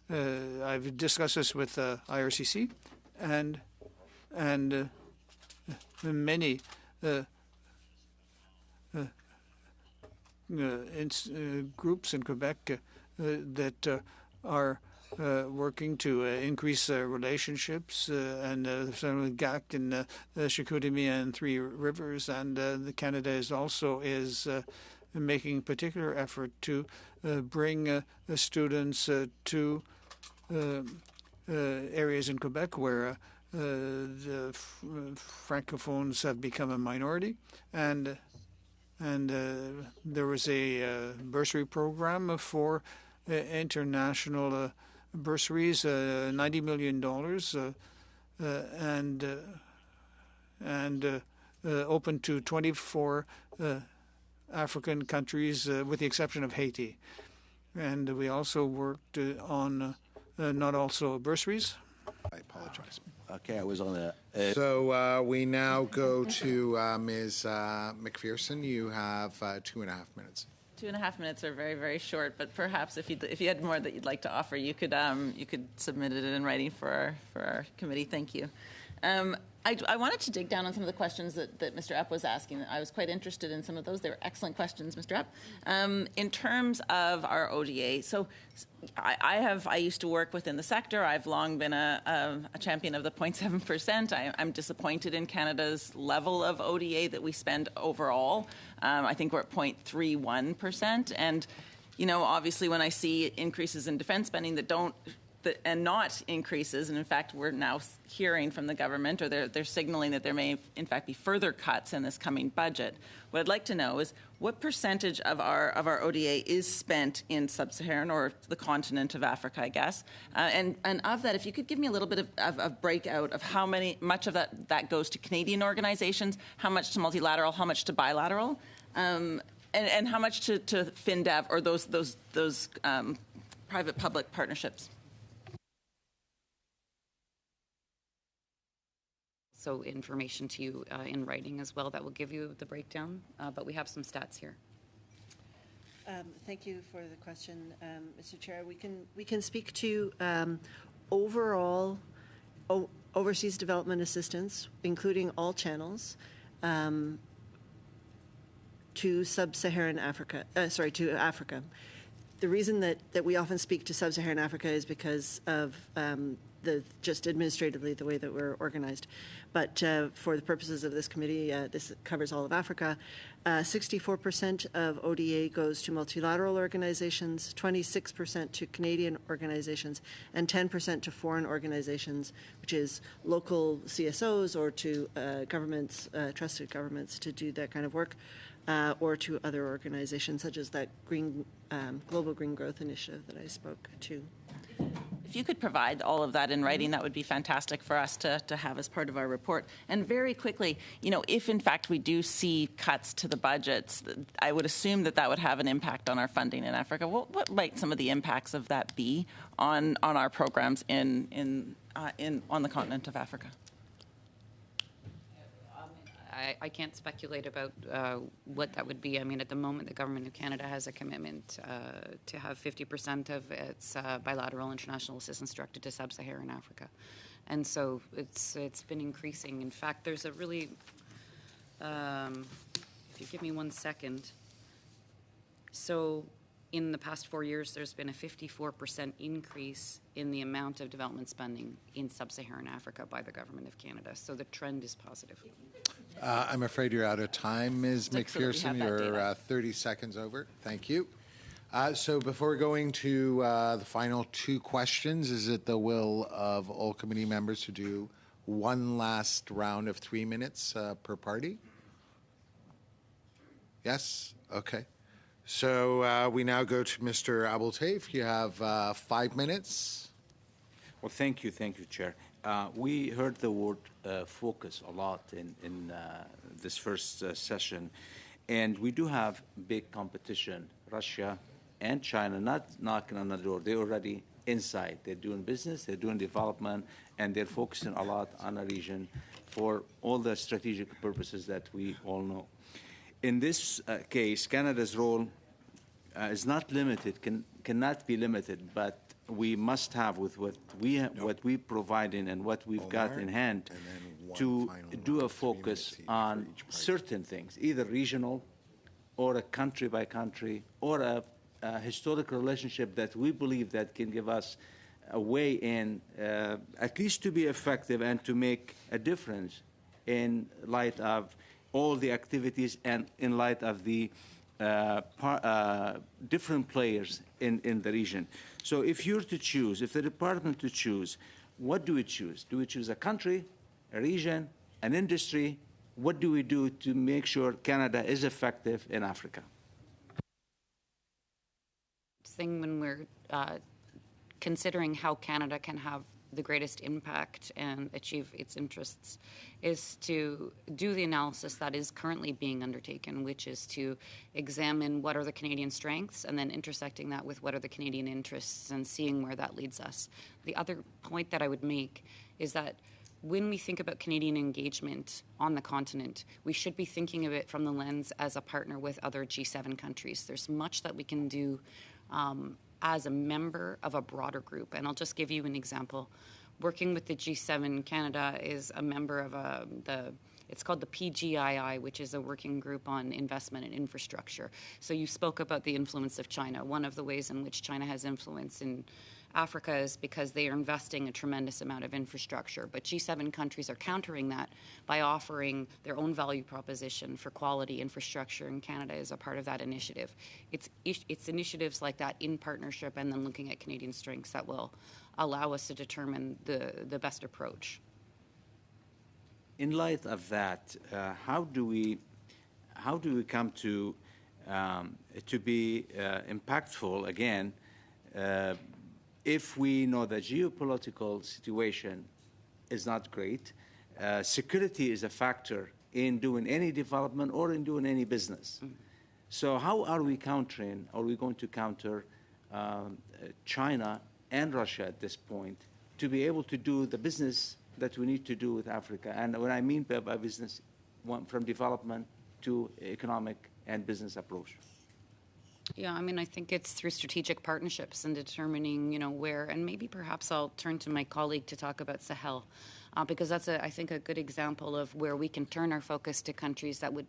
I've discussed this with IRCC. And many groups in Quebec that are working to increase relationships, and GAC and Chicoutimi and Three Rivers, and Canada is also making particular effort to bring students to areas in Quebec where the Francophones have become a minority, and there was a bursary program for international bursaries, $90 million, and open to 24 African countries, with the exception of Haiti. And we also worked on not also bursaries. I apologize. Okay, I was on a. So we now go to Ms. McPherson. You have 2.5 minutes. 2.5 minutes are very, very short, but perhaps if you had more that you'd like to offer, you could submit it in writing for our committee. Thank you. I wanted to dig down on some of the questions that Mr. Epp was asking. I was quite interested in some of those. They were excellent questions, Mr. Epp. In terms of our ODA, so I used to work within the sector. I've long been a champion of the 0.7%. I'm disappointed in Canada's level of ODA that we spend overall. I think we're at 0.31%. And, obviously when I see increases in defense spending and not increases, and in fact we're now hearing from the government, or they're signaling that there may in fact be further cuts in this coming budget. What I'd like to know is what percentage of our ODA is spent in sub-Saharan, or the continent of Africa, I guess, and of that, if you could give me a little bit of breakout of how much of that goes to Canadian organizations, how much to multilateral, how much to bilateral, and how much to FinDev, or those private-public partnerships. So information to you in writing as well that will give you the breakdown, but we have some stats here. Thank you for the question, Mr. Chair. We can speak to overall overseas development assistance, including all channels, to sub-Saharan Africa, to Africa. The reason that we often speak to sub-Saharan Africa is because of just administratively the way that we're organized. But for the purposes of this committee, this covers all of Africa. 64% of ODA goes to multilateral organizations, 26% to Canadian organizations, and 10% to foreign organizations, which is local CSOs or to governments, trusted governments to do that kind of work, or to other organizations such as that Global Green Growth Initiative that I spoke to. If you could provide all of that in writing, that would be fantastic for us to have as part of our report. And very quickly, if in fact we do see cuts to the budgets, I would assume that would have an impact on our funding in Africa. What might some of the impacts of that be on our programs on the continent of Africa? I can't speculate about what that would be. I mean, at the moment, the Government of Canada has a commitment to have 50% of its bilateral international assistance directed to sub-Saharan Africa. And so it's been increasing. In fact, there's a really, if you give me 1 second. So in the past 4 years, there's been a 54% increase in the amount of development spending in sub-Saharan Africa by the Government of Canada. So the trend is positive. I'm afraid you're out of time, Ms. McPherson. You're 30 seconds over. Thank you. So before going to the final 2 questions, is it the will of all committee members to do one last round of 3 minutes per party? Yes? Okay. So we now go to Mr. Abultaif. You have 5 minutes. Well, thank you, Chair. We heard the word focus a lot in this first session, and we do have big competition. Russia and China not knocking on the door. They're already inside. They're doing business, they're doing development, and they're focusing a lot on a region for all the strategic purposes that we all know. In this case, Canada's role is not limited, cannot be limited, but we must have with what we providing and what we've got in hand to do a focus on certain things, either regional or a country by country or a historical relationship that we believe that can give us a way in at least to be effective and to make a difference in light of all the activities and in light of the different players in the region. So if you're to choose, if the department to choose, what do we choose? Do we choose a country, a region, an industry? What do we do to make sure Canada is effective in Africa? Thing when we're considering how Canada can have the greatest impact and achieve its interests is to do the analysis that is currently being undertaken, which is to examine what are the Canadian strengths and then intersecting that with what are the Canadian interests and seeing where that leads us. The other point that I would make is that when we think about Canadian engagement on the continent, we should be thinking of it from the lens as a partner with other G7 countries. There's much that we can do as a member of a broader group. And I'll just give you an example. Working with the G7, Canada is a member of it's called the PGII, which is a working group on investment and infrastructure. So you spoke about the influence of China. One of the ways in which China has influence in Africa is because they are investing a tremendous amount of infrastructure. But G7 countries are countering that by offering their own value proposition for quality infrastructure, and Canada is a part of that initiative. It's initiatives like that in partnership and then looking at Canadian strengths that will allow us to determine the best approach. In light of that, how do we come to be impactful again? If we know the geopolitical situation is not great, security is a factor in doing any development or in doing any business. Mm-hmm. So how are we going to counter China and Russia at this point to be able to do the business that we need to do with Africa? And what I mean by business, from development to economic and business approach. Yeah, I mean, I think it's through strategic partnerships and determining, where, and maybe perhaps I'll turn to my colleague to talk about Sahel, because that's, I think, a good example of where we can turn our focus to countries that would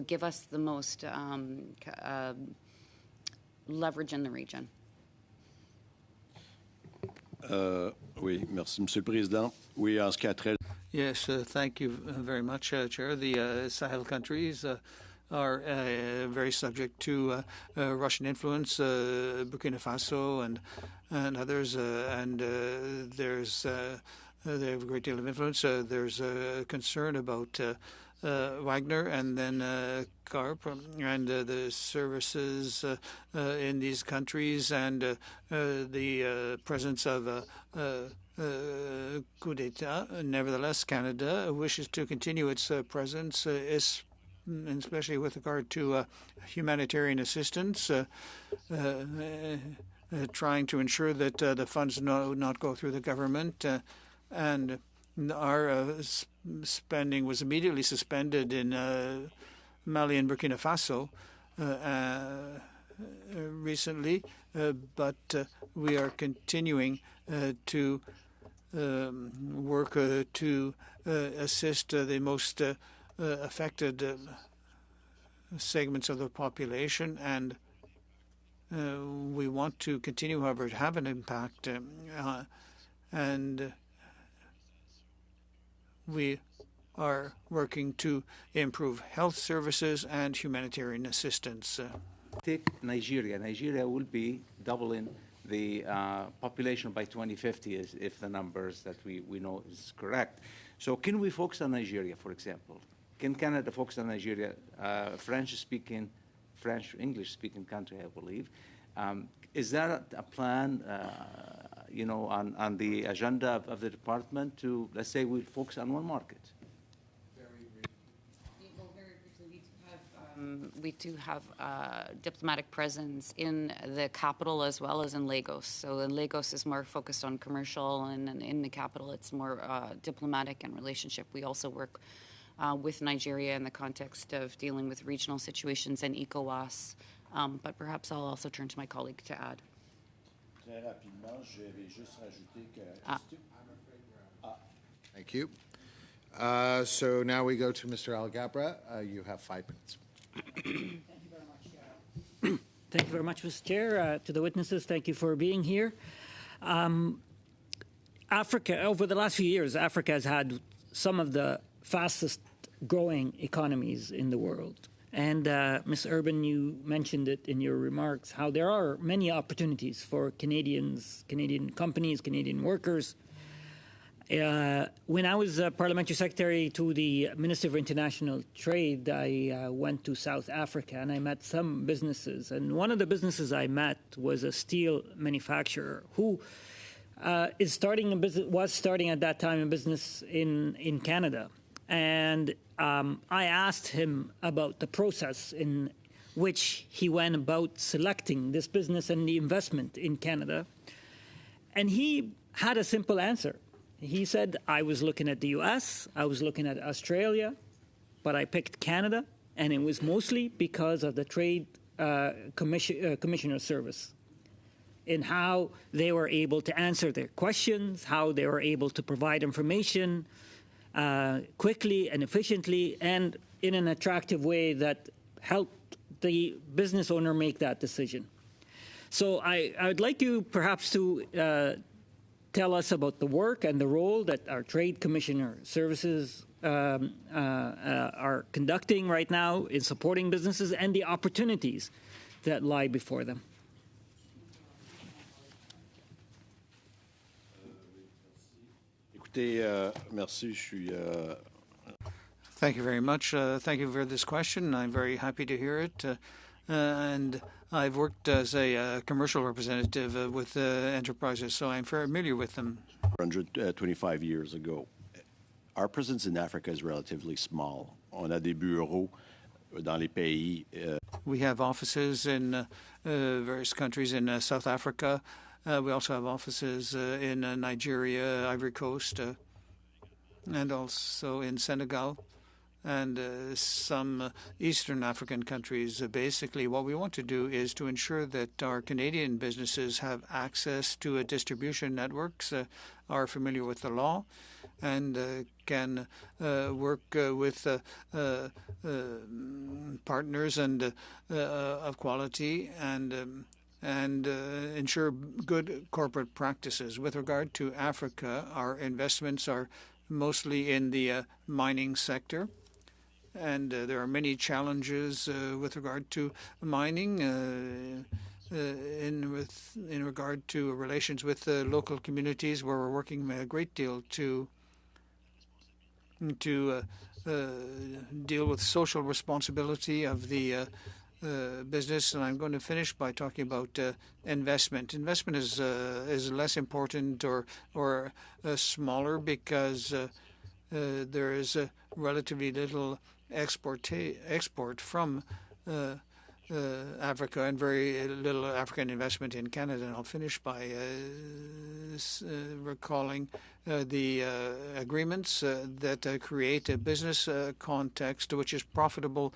give us the most leverage in the region. Oui, merci, Monsieur le Président. Oui, en ce qui a trait. Yes, thank you very much, Chair. The Sahel countries are very subject to Russian influence, Burkina Faso and others, and they have a great deal of influence. There's a concern about Wagner and then CARP and the services in these countries and the presence of coup d'etat. Nevertheless, Canada wishes to continue its presence, especially with regard to humanitarian assistance, trying to ensure that the funds not go through the government. And our spending was immediately suspended in Mali and Burkina Faso recently, but we are continuing to work to assist the most affected segments of the population, and we want to continue, however, to have an impact, and we are working to improve health services and humanitarian assistance. Take Nigeria. Nigeria will be doubling the population by 2050 if the numbers that we know is correct. So can we focus on Nigeria, for example? Can Canada focus on Nigeria, English-speaking country, I believe? Is there a plan, on the agenda of the department to, let's say, we focus on one market? We do have diplomatic presence in the capital as well as in Lagos. So in Lagos is more focused on commercial, and in the capital it's more diplomatic and relationship. We also work with Nigeria in the context of dealing with regional situations and ECOWAS. But perhaps I'll also turn to my colleague to add. Thank you. So now we go to Mr. Algabra. You have 5 minutes. Thank you very much, Mr. Chair. To the witnesses, thank you for being here. Africa, over the last few years, Africa has had some of the fastest growing economies in the world. And Ms. Urban, you mentioned it in your remarks, how there are many opportunities for Canadians, Canadian companies, Canadian workers. When I was Parliamentary Secretary to the Minister of International Trade, I went to South Africa and I met some businesses. And one of the businesses I met was a steel manufacturer who was starting at that time a business in Canada. And I asked him about the process in which he went about selecting this business and the investment in Canada. And he had a simple answer. He said, I was looking at the US, I was looking at Australia, but I picked Canada, and it was mostly because of the Trade Commissioner Service in how they were able to answer their questions, how they were able to provide information quickly and efficiently and in an attractive way that helped the business owner make that decision. So I would like you perhaps to tell us about the work and the role that our Trade Commissioner Services are conducting right now in supporting businesses and the opportunities that lie before them. Merci. Thank you very much. Thank you for this question. I'm very happy to hear it. And I've worked as a commercial representative with enterprises, so I'm familiar with them. 125 years ago. Our presence in Africa is relatively small. On a des bureaux dans les pays. We have offices in various countries in South Africa. We also have offices in Nigeria, Ivory Coast, and also in Senegal. some Eastern African countries. Basically, what we want to do is to ensure that our Canadian businesses have access to distribution networks, are familiar with the law, and can work with partners and of quality and ensure good corporate practices. With regard to Africa, our investments are mostly in the mining sector, and there are many challenges with regard to mining in regard to relations with the local communities, where we're working a great deal to deal with social responsibility of the business. And I'm going to finish by talking about investment. Investment is less important or smaller because there is relatively little export from Africa and very little African investment in Canada. And I'll finish by recalling the agreements that create a business context which is profitable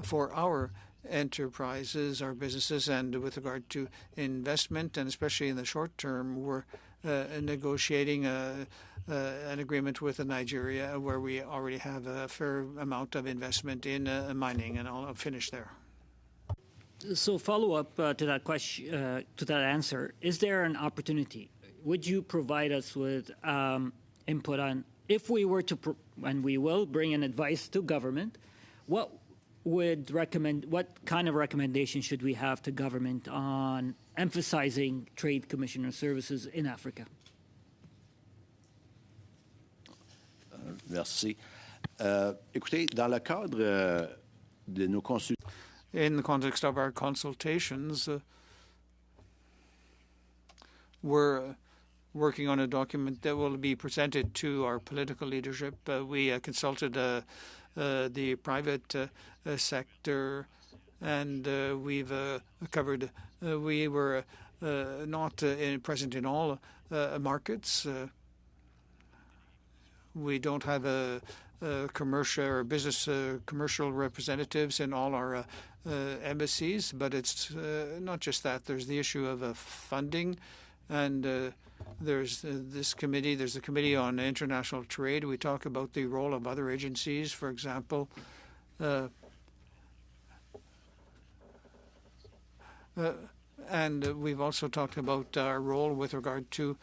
for our enterprises, our businesses. And with regard to investment, and especially in the short term, we're negotiating an agreement with Nigeria where we already have a fair amount of investment in mining. And I'll finish there. So follow up to that question, to that answer, is there an opportunity? Would you provide us with input on, if we were to, and we will bring an advice to government, what kind of recommendation should we have to government on emphasizing trade commissioner services in Africa? Merci. Écoutez, dans le cadre de nos consultations, in the context of our consultations, we're working on a document that will be presented to our political leadership. We consulted the private sector, and we've covered. We were not present in all markets. We don't have a commercial or business commercial representatives in all our embassies, but it's not just that. There's the issue of funding, and there's this committee. There's the Committee on International Trade. We talk about the role of other agencies, for example. And we've also talked about our role with regard to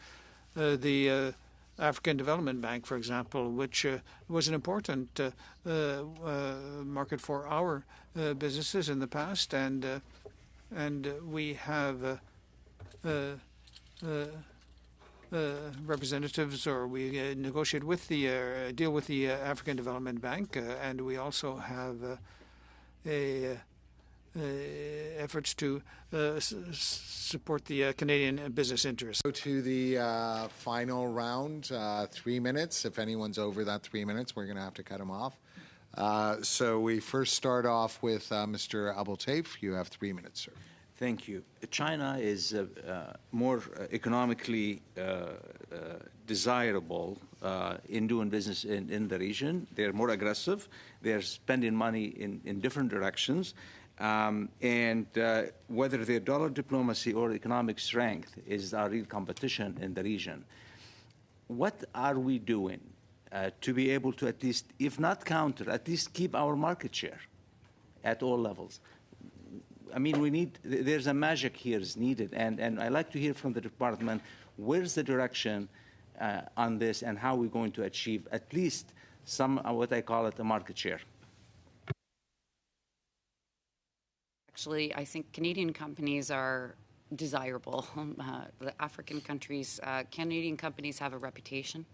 the African Development Bank, for example, which was an important market for our businesses in the past, and we have representatives, or we negotiate with the deal with the African Development Bank, and we also have efforts to support the Canadian business interests. Go to the final round, 3 minutes. If anyone's over that 3 minutes, we're going to have to cut them off. So we first start off with Mr. Abeltaif. You have 3 minutes, sir. Thank you. China is more economically desirable in doing business in the region. They're more aggressive. They're spending money in different directions. And whether their dollar diplomacy or economic strength is our real competition in the region. What are we doing to be able to at least, if not counter, at least keep our market share at all levels? I mean, there's a magic here is needed. And I'd like to hear from the department, where's the direction on this, and how we're going to achieve at least some, what I call it, a market share. Actually, I think Canadian companies are desirable. The African countries, Canadian companies have a reputation,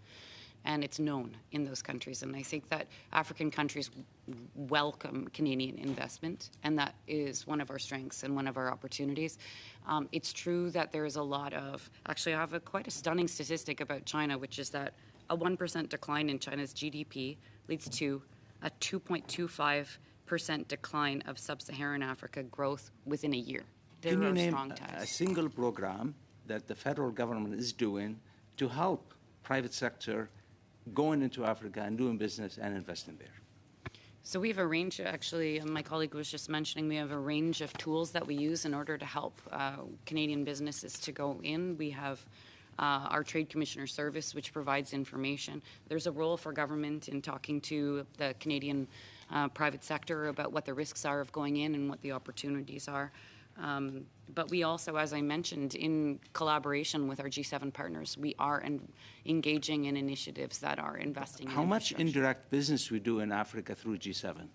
and it's known in those countries. And I think that African countries welcome Canadian investment, and that is one of our strengths and one of our opportunities. It's true that there is a lot of, actually I have quite a stunning statistic about China, which is that a 1% decline in China's GDP leads to a 2.25% decline of sub-Saharan Africa growth within a year. Can you name a single program that the federal government is doing to help private sector going into Africa and doing business and investing there? So we have a range, actually, my colleague was just mentioning, we have a range of tools that we use in order to help Canadian businesses to go in. We have our Trade Commissioner Service, which provides information. There's a role for government in talking to the Canadian private sector about what the risks are of going in and what the opportunities are. But we also, as I mentioned, in collaboration with our G7 partners, we are engaging in initiatives that are investing in How much infrastructure. indirect business we do in Africa through G7?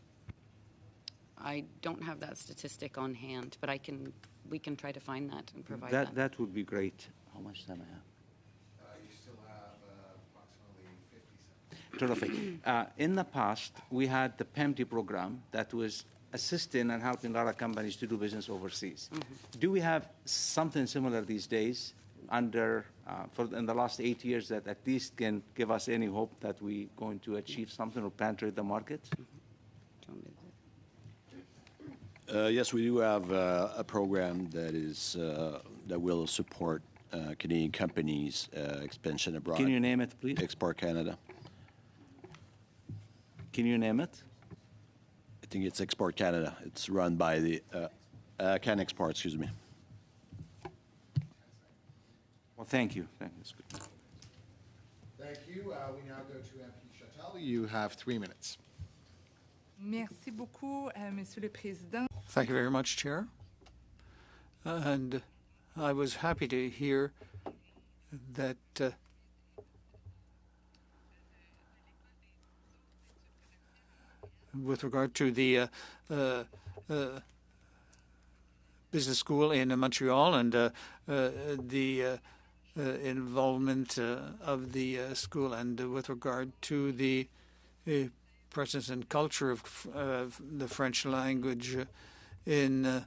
I don't have that statistic on hand, but we can try to find that and provide that. That would be great. How much time I have? You still have approximately 50 seconds. Terrific. In the past, we had the PEMT program that was assisting and helping a lot of companies to do business overseas. Do we have something similar these days in the last 8 years that at least can give us any hope that we're going to achieve something or penetrate the market? Yes, we do have a program that will support Canadian companies' expansion abroad. Can you name it, please? Export Canada. Can you name it? I think it's Export Canada. It's run by the Can Export, excuse me. Well, thank you. That's good. Thank you. We now go to MP Chatel. You have 3 minutes. Merci beaucoup, Monsieur le Président. Thank you very much, Chair. And I was happy to hear that with regard to the business school in Montreal and the involvement of the school, and with regard to the presence and culture of the French language in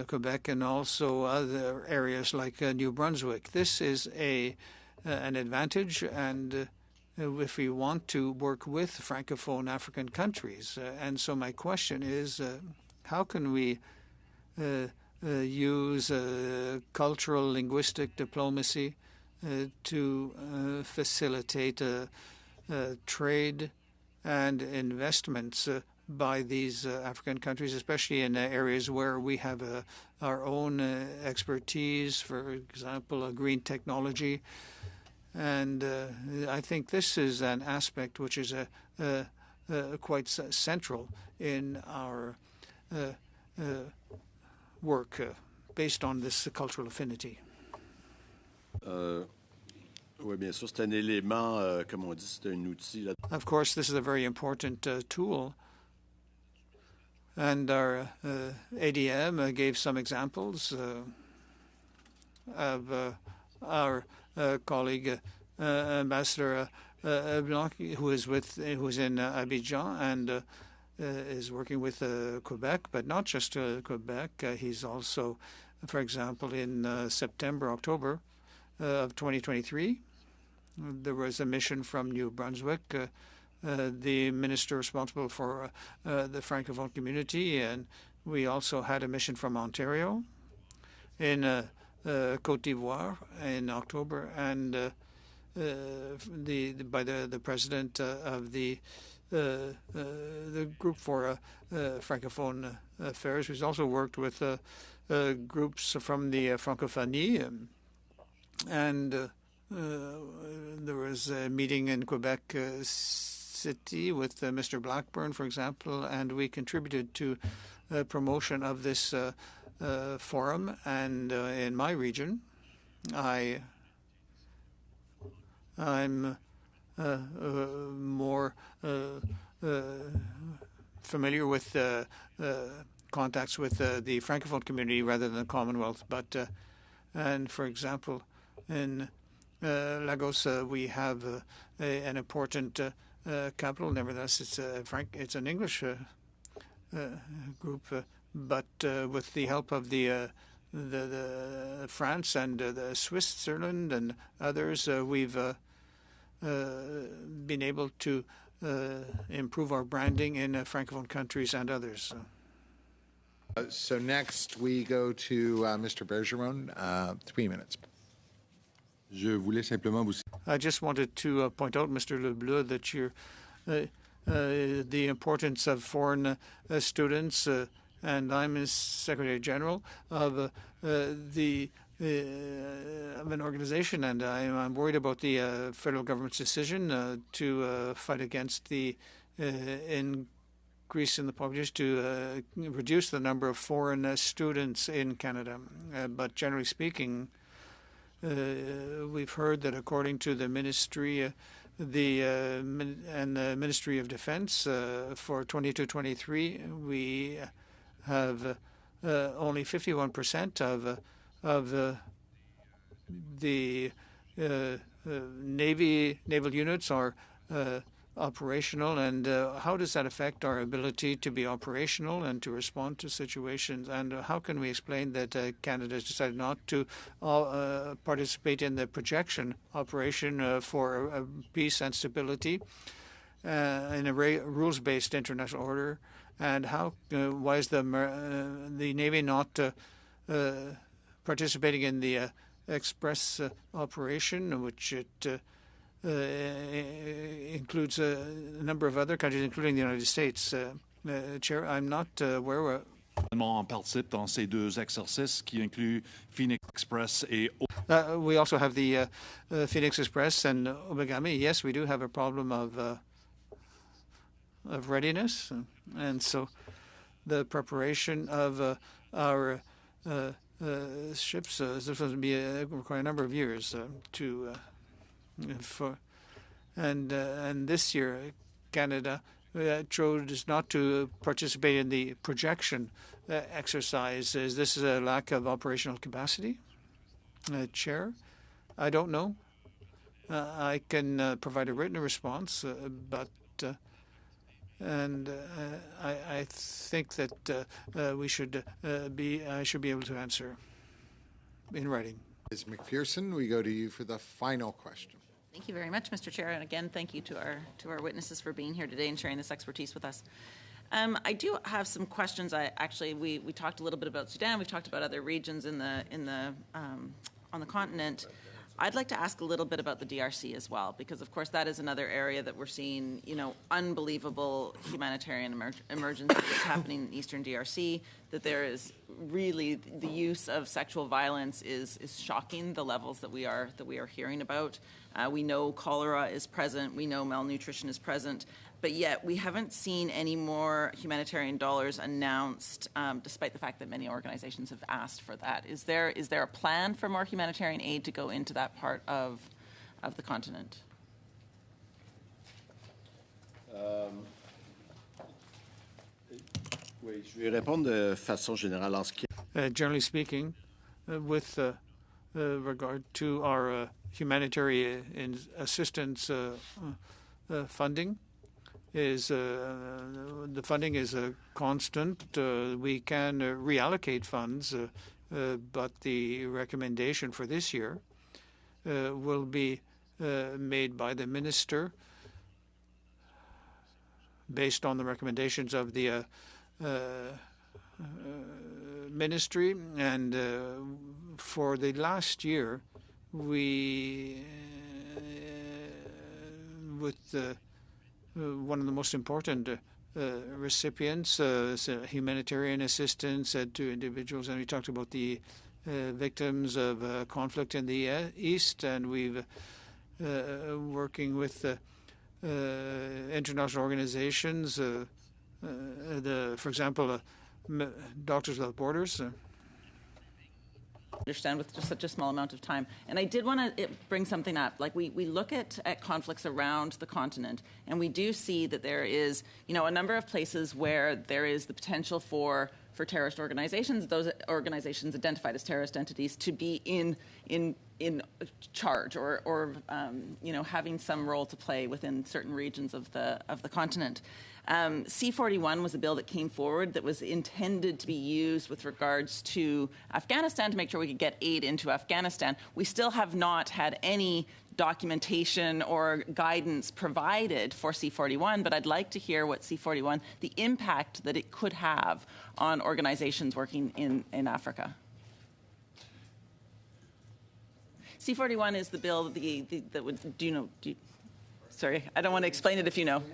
Quebec and also other areas like New Brunswick. This is an advantage, and if we want to work with Francophone African countries. And so my question is, how can we use cultural linguistic diplomacy to facilitate trade and investments by these African countries, especially in areas where we have our own expertise, for example, green technology. And I think this is an aspect which is quite central in our work based on this cultural affinity. Oui, bien sûr, c'est un élément, comme on dit, c'est un outil. Of course, this is a very important tool. And our ADM gave some examples of our colleague, Ambassador Blanc, who is in Abidjan and is working with Quebec, but not just Quebec. He's also, for example, in September, October of 2023, there was a mission from New Brunswick, the minister responsible for the Francophone community, and we also had a mission from Ontario in Côte d'Ivoire in October, and by the president of the group for Francophone affairs. We've also worked with groups from the Francophonie, and there was a meeting in Quebec City with Mr. Blackburn, for example, and we contributed to promotion of this forum. And in my region, I'm more familiar with contacts with the Francophone community rather than the Commonwealth. But and for example, in Lagos, we have an important capital. Nevertheless, it's an English group, but with the help of the France and the Switzerland and others, we've been able to improve our branding in Francophone countries and others. So next we go to Mr. Bergeron, 3 minutes. I just wanted to point out, Mr. Lebleu, that the importance of foreign students, and I'm as Secretary General of of an organization, and I'm worried about the federal government's decision to fight against the increase in the population, to reduce the number of foreign students in Canada. But generally speaking, we've heard that according to the Ministry, the Ministry of Defense, for 22-23, we have only 51% of the naval units are operational, and how does that affect our ability to be operational and to respond to situations? And how can we explain that Canada has decided not to participate in the projection operation for peace and stability in a rules-based international order? And how why is the Navy not participating in the express operation, which it includes a number of other countries, including the United States? Chair, I'm not aware. On participe dans ces deux exercices qui incluent Phoenix Express et. We also have the Phoenix Express and Obagami. Yes, we do have a problem of readiness, and so the preparation of our ships is supposed to be require a number of years and this year Canada chose not to participate in the projection exercise. Is this a lack of operational capacity? Chair, I don't know. I can provide a written response, but I think that I should be able to answer in writing. Ms. McPherson, we go to you for the final question. Thank you very much, Mr. Chair, and again, thank you to our witnesses for being here today and sharing this expertise with us. I do have some questions. We talked a little bit about Sudan. We've talked about other regions on the continent. I'd like to ask a little bit about the DRC as well, because of course that is another area that we're seeing, unbelievable humanitarian emergency that's happening in Eastern DRC. That there is really the use of sexual violence is shocking. The levels that we are hearing about. We know cholera is present. We know malnutrition is present. But yet we haven't seen any more humanitarian dollars announced, despite the fact that many organizations have asked for that. Is there a plan for more humanitarian aid to go into that part of the continent? Oui, je vais répondre de façon générale en ce qui. Generally speaking, with regard to our humanitarian assistance funding. The funding is constant. We can reallocate funds, but the recommendation for this year will be made by the minister based on the recommendations of the ministry. And for the last year, we, with one of the most important recipients, humanitarian assistance to individuals, and we talked about the victims of conflict in the East, and we've working with international organizations, for example, Doctors Without Borders. Understand with just such a small amount of time. And I did want to bring something up. Like we look at conflicts around the continent, and we do see that there is, a number of places where there is the potential for terrorist organizations, those organizations identified as terrorist entities, to be in charge or having some role to play within certain regions of the continent. C-41 was a bill that came forward that was intended to be used with regards to Afghanistan to make sure we could get aid into Afghanistan. We still have not had any documentation or guidance provided for C-41, but I'd like to hear what C-41, the impact that it could have on organizations working in Africa. C-41 is the bill that would, sorry, I don't want to explain it if you know.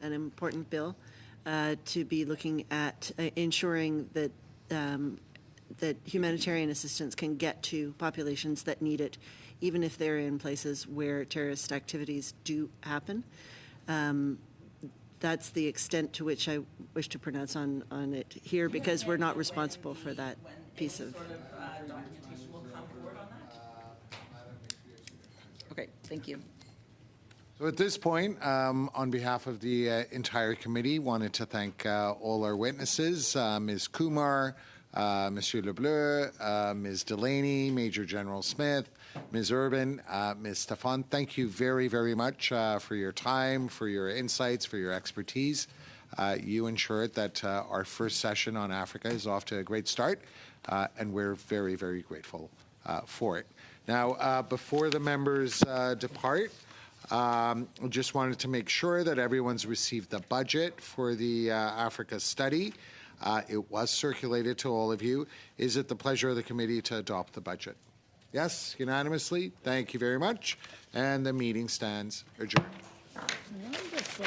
an important bill to be looking at ensuring that that humanitarian assistance can get to populations that need it, even if they're in places where terrorist activities do happen. That's the extent to which I wish to pronounce on it here, because we're not responsible for that piece of. Documentation will come forward on that. Okay, thank you. So at this point, on behalf of the entire committee, wanted to thank all our witnesses, Ms. Kumar, Monsieur Lebleu, Ms. Delaney, Major General Smith, Ms. Urban, Ms. Stefan. Thank you very, very much for your time, for your insights, for your expertise. You ensured that our first session on Africa is off to a great start, and we're very, very grateful for it. Now, before the members depart, just wanted to make sure that everyone's received the budget for the Africa study. It was circulated to all of you. Is it the pleasure of the committee to adopt the budget? Yes, unanimously. Thank you very much. And the meeting stands adjourned. Wonderful.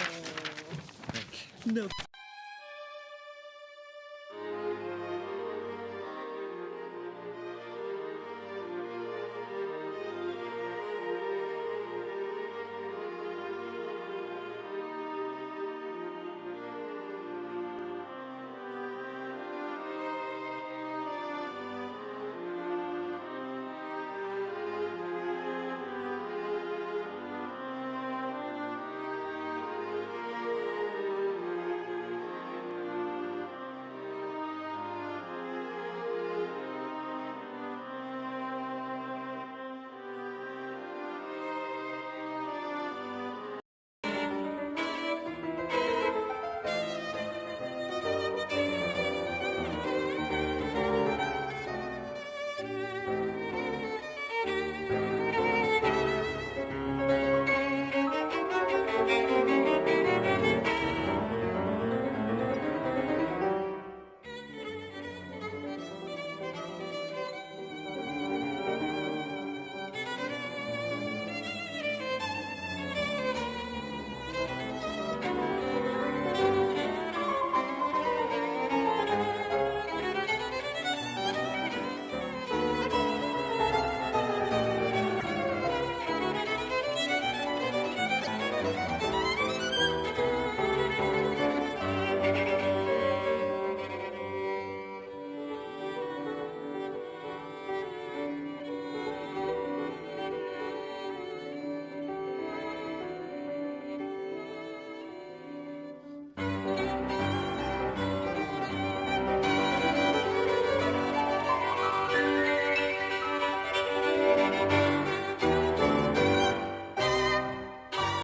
Thank you. No.